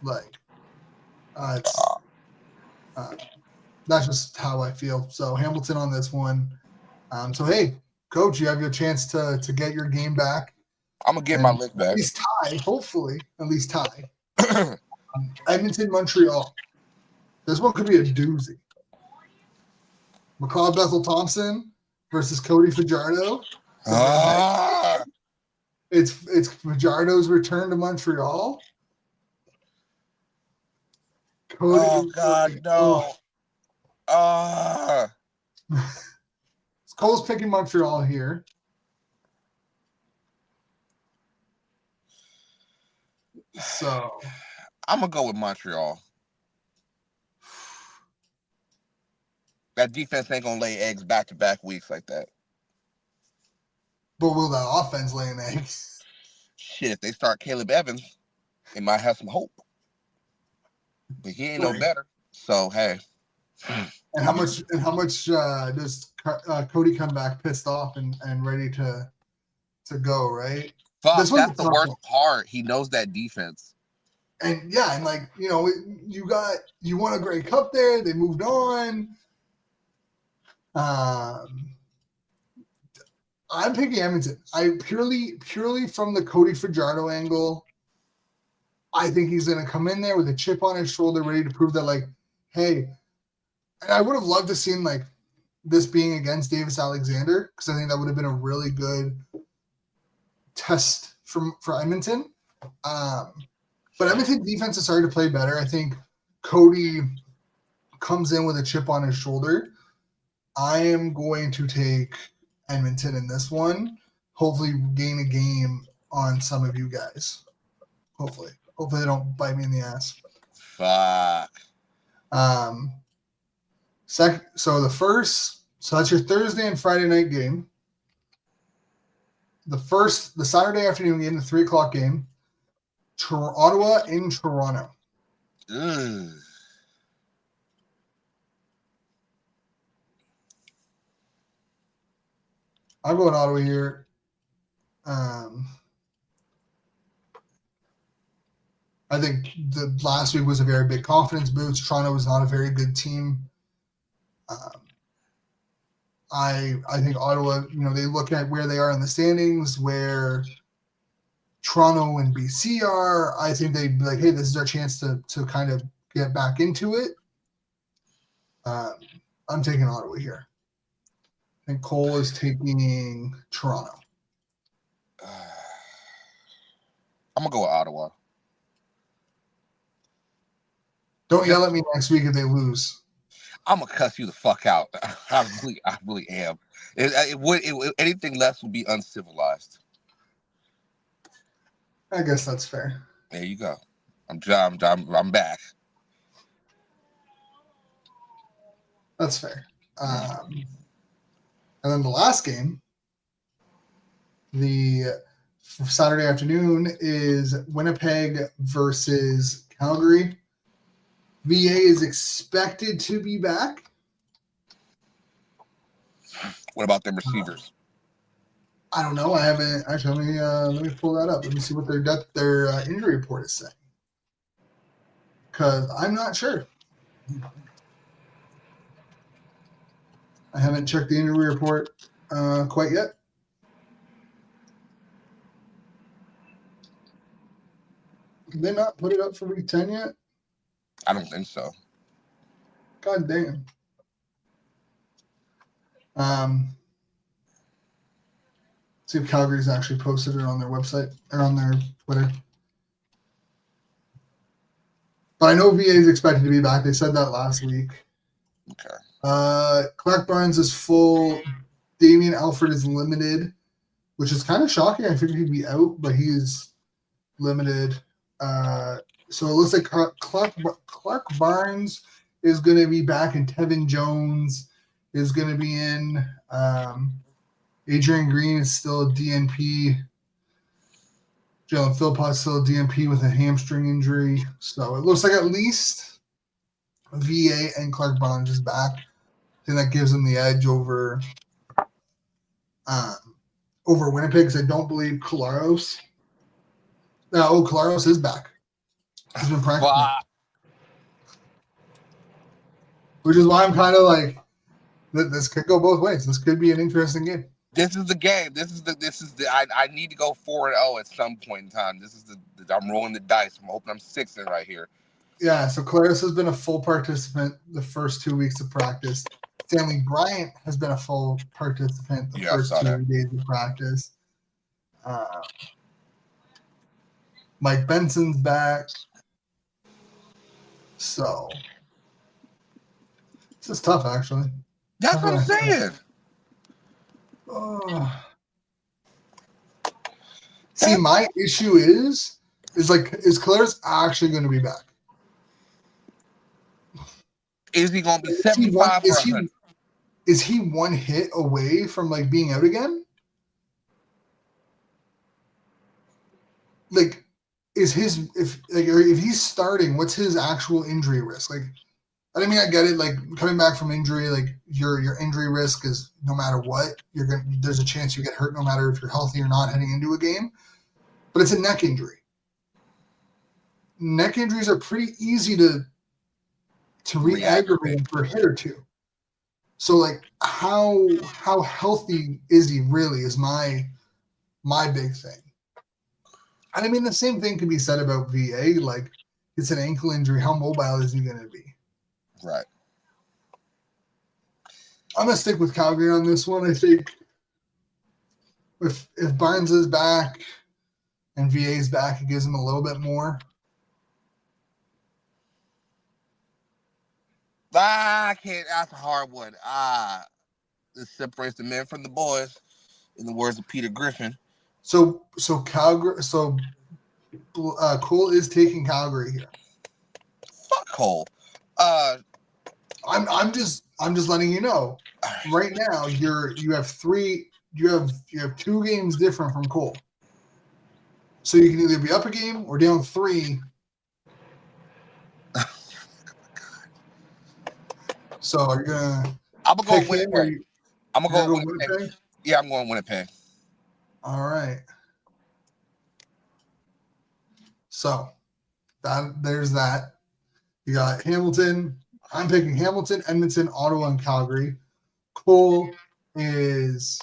Like, that's just how I feel. So Hamilton on this one. So hey, coach, you have your chance to get your game back. I'm gonna get my lick back. At least tie, hopefully. At least tie. Edmonton, Montreal. This one could be a doozy. McLeod Bethel Thompson versus Cody Fajardo. It's Fajardo's return to Montreal. Cody, God, no. Cole's picking Montreal here. So I'm gonna go with Montreal. That defense ain't gonna lay eggs back-to-back weeks like that. But will that offense lay an egg? Shit, if they start Caleb Evans, they might have some hope. But he ain't no better. So hey. And how much does Cody come back pissed off and ready to go, right? Fuck, that's the worst part. He knows that defense. And yeah, and like, you won a Grey Cup there. They moved on. I'm picking Edmonton. I purely from the Cody Fajardo angle. I think he's going to come in there with a chip on his shoulder, ready to prove that, like, hey. And I would have loved to seen like this being against Davis Alexander, because I think that would have been a really good test for Edmonton. But Edmonton defense has started to play better. I think Cody comes in with a chip on his shoulder. I am going to take Edmonton in this one. Hopefully gain a game on some of you guys. Hopefully they don't bite me in the ass. Fuck. So that's your Thursday and Friday night game. The Saturday afternoon game, the 3:00 game, Ottawa in Toronto. Ugh. I'm going Ottawa here. I think the last week was a very big confidence boost. Toronto was not a very good team. I think Ottawa, they look at where they are in the standings, where Toronto and BC are. I think they'd be like, hey, this is our chance to kind of get back into it. I'm taking Ottawa here. I think Cole is taking Toronto. I'm going to go with Ottawa. Don't yell at me next week if they lose. I'm gonna cuss you the fuck out. I really am. Anything less would be uncivilized. I guess that's fair. There you go. I'm back. That's fair. And then the last game, the for Saturday afternoon is Winnipeg versus Calgary. VA is expected to be back. What about them receivers? I don't know. I haven't actually. Let me pull that up. Let me see what their injury report is saying. Because I'm not sure. I haven't checked the injury report quite yet. Did they not put it up for week 10 yet? I don't think so. God damn. See if Calgary's actually posted it on their website or on their Twitter. But I know VA is expected to be back. They said that last week. Okay. Clark Barnes is full. Damian Alford is limited, which is kind of shocking. I figured he'd be out, but he is limited. So it looks like Clark Barnes is going to be back, and Tevin Jones is going to be in. Adrian Green is still a DNP. Jalen Philpott's still a DNP with a hamstring injury. So it looks like at least VA and Clark Barnes is back. I think that gives them the edge over Winnipeg, because I don't believe Kolaros. Kolaros is back. He's been practicing. Which is why I'm kind of like, this could go both ways. This could be an interesting game. This is the game. I need to go 4-0 at some point in time. I'm rolling the dice. I'm hoping I'm 6-0 right here. Yeah, so Claris has been a full participant the first 2 weeks of practice. Stanley Bryant has been a full participant the first 2 days of practice. Mike Benson's back. So this is tough, actually. That's what I'm saying. See, my issue is Claris actually going to be back? Is he going to be 75 or 100? Is he one hit away from like being out again? Like, if he's starting, what's his actual injury risk? Like, I mean, I get it. Like, coming back from injury, like your injury risk is no matter what, there's a chance you get hurt no matter if you're healthy or not heading into a game. But it's a neck injury. Neck injuries are pretty easy to re-aggravate for a hit or two. So, like, how healthy is he really is my big thing. And I mean, the same thing can be said about VA. Like, it's an ankle injury. How mobile is he going to be? Right. I'm going to stick with Calgary on this one. I think if Barnes is back and VA is back, it gives him a little bit more. I can't. That's a hard one. This separates the men from the boys, in the words of Peter Griffin. So Calgary. So Cole is taking Calgary here. Fuck Cole. I'm just letting you know. Right now, you have 2 games different from Cole. So you can either be up a game or down 3. So are you gonna? I'm gonna go Winnipeg. I'm gonna go Winnipeg. Yeah, I'm going Winnipeg. All right. So there's that. You got Hamilton. I'm picking Hamilton, Edmonton, Ottawa, and Calgary. Cole is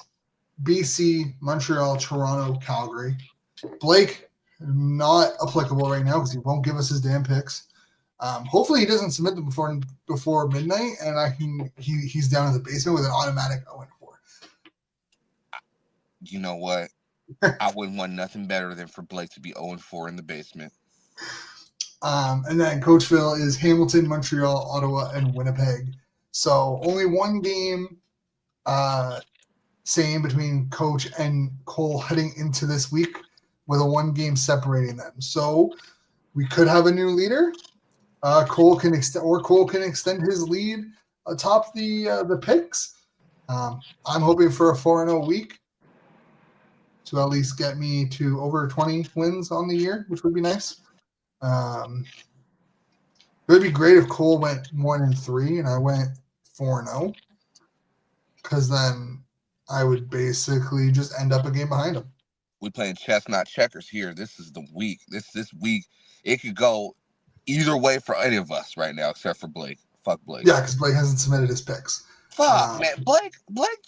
BC, Montreal, Toronto, Calgary. Blake, not applicable right now because he won't give us his damn picks. Hopefully he doesn't submit them before midnight, and he's down in the basement with an automatic 0-4. You know what? I wouldn't want nothing better than for Blake to be 0-4 in the basement. And then Coachville is Hamilton, Montreal, Ottawa, and Winnipeg. So only one game same between Coach and Cole heading into this week, with a 1 game separating them. So we could have a new leader. Cole can extend his lead atop the picks. I'm hoping for a 4-0 week. to at least get me to over 20 wins on the year, which would be nice. It would be great if Cole went 1-3 and I went 4-0, because then I would basically just end up a game behind him. We playing chess, not checkers here. This is the week. This week, it could go either way for any of us right now, except for Blake. Fuck Blake. Yeah, because Blake hasn't submitted his picks. Fuck, man. Blake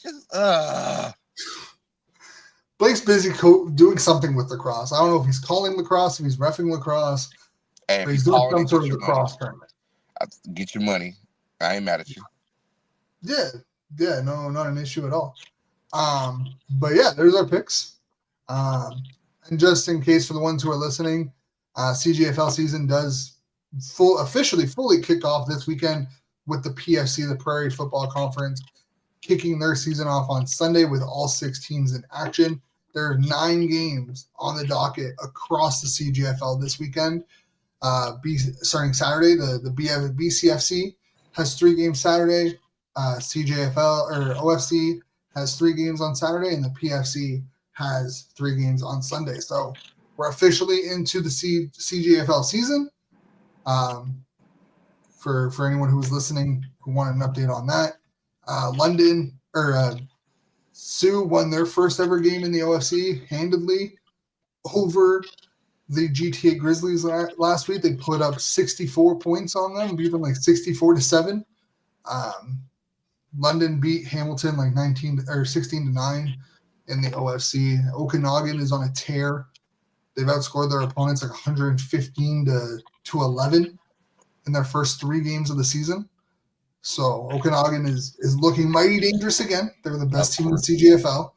just, Blake's busy doing something with lacrosse. I don't know if he's calling lacrosse, if he's reffing lacrosse, hey, but he's doing some sort of lacrosse tournament. Get your money. I ain't mad at you. Yeah, no, not an issue at all. But yeah, there's our picks. And just in case for the ones who are listening, CJFL season does officially fully kick off this weekend with the PFC, the Prairie Football Conference, kicking their season off on Sunday with all 6 teams in action. There are 9 games on the docket across the CJFL this weekend. Starting Saturday, the BCFC has 3 games Saturday. CJFL or OFC has 3 games on Saturday, and the PFC has 3 games on Sunday. So we're officially into the CJFL season. For anyone who was listening who wanted an update on that, Sioux won their first ever game in the OFC handedly over the GTA Grizzlies last week. They put up 64 points on them, beat them like 64-7. London beat Hamilton like 16-9 in the OFC. Okanagan is on a tear. They've outscored their opponents like 115-11 in their first 3 games of the season. So Okanagan is looking mighty dangerous again. They're the best team in the CJFL,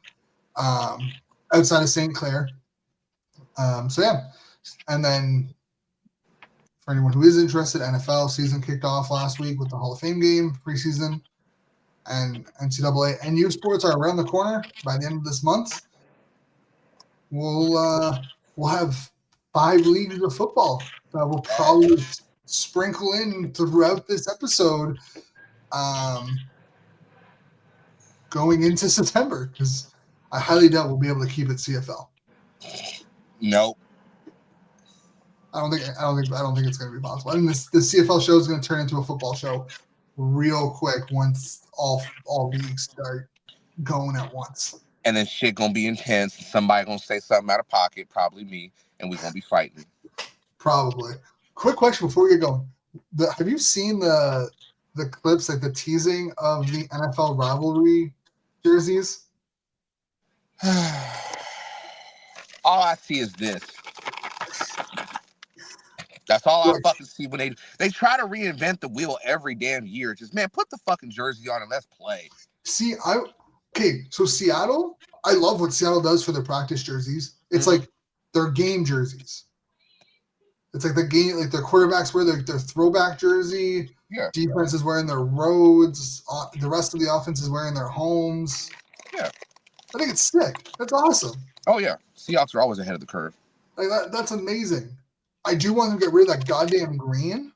outside of St. Clair. So yeah, and then for anyone who is interested, NFL season kicked off last week with the Hall of Fame game, preseason, and NCAA and U Sports are around the corner. By the end of this month, we'll have 5 leagues of football that we'll probably sprinkle in throughout this episode, going into September, because I highly doubt we'll be able to keep it CFL. Nope. I don't think it's going to be possible. I mean, the CFL show is going to turn into a football show real quick once all leagues start going at once. And then shit gonna be intense. Somebody gonna say something out of pocket, probably me, and we're gonna be fighting. Probably. Quick question before we get going: have you seen the clips, like the teasing of the NFL rivalry jerseys? All I see is this. That's all I fucking see when they try to reinvent the wheel every damn year. Just, man, put the fucking jersey on and let's play. See, so Seattle, I love what Seattle does for their practice jerseys. It's like their game jerseys. It's like the game, like their quarterbacks wear their throwback jersey. Yeah. Defense is wearing their roads. The rest of the offense is wearing their homes. Yeah. I think it's sick. That's awesome. Oh, yeah. Seahawks are always ahead of the curve. Like that's amazing. I do want to get rid of that goddamn green.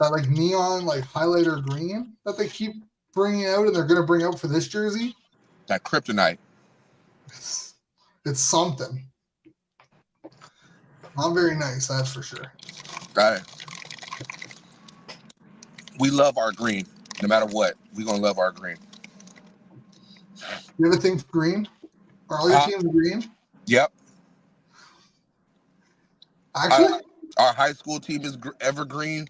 That like neon, like highlighter green that they keep bringing out, and they're going to bring out for this jersey. That kryptonite. It's something. Not very nice, that's for sure. Got it. We love our green. No matter what, we're going to love our green. You ever think green? Are all your teams green? Yep. Actually? Our high school team is evergreen.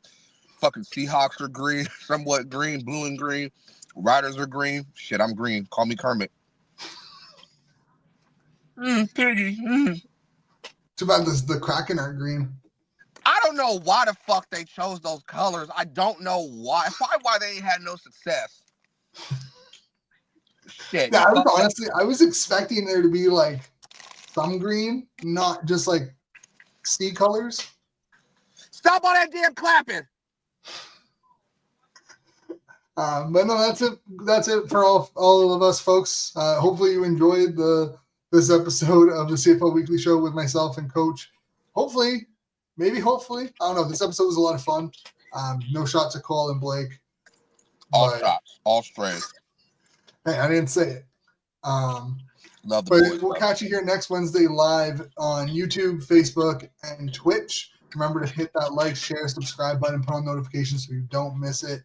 Fucking Seahawks are green. Somewhat green. Blue and green. Riders are green. Shit, I'm green. Call me Kermit. Piggy. Too bad the Kraken aren't green. I don't know why the fuck they chose those colors. I don't know why. Probably why they ain't had no success. Shit. Yeah, I was expecting there to be like some green, not just like sea colors. Stop all that damn clapping. But no, that's it. That's it for all of us, folks. Hopefully you enjoyed this episode of the CFL Weekly Show with myself and Coach. Hopefully, I don't know. This episode was a lot of fun. No shot to Cole and Blake. All shots, all strays. Hey, I didn't say it. Love the But boys. we'll catch you here next Wednesday live on YouTube, Facebook, and Twitch. Remember to hit that like, share, subscribe button, put on notifications so you don't miss it.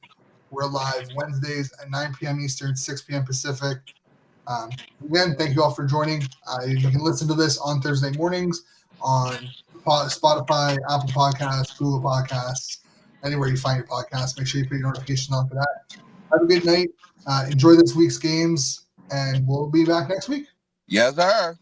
We're live Wednesdays at 9 p.m. Eastern, 6 p.m. Pacific. Again, thank you all for joining. You can listen to this on Thursday mornings on Spotify, Apple Podcasts, Google Podcasts, anywhere you find your podcasts. Make sure you put your notifications on for that. Have a good night. Enjoy this week's games, and we'll be back next week. Yes, sir.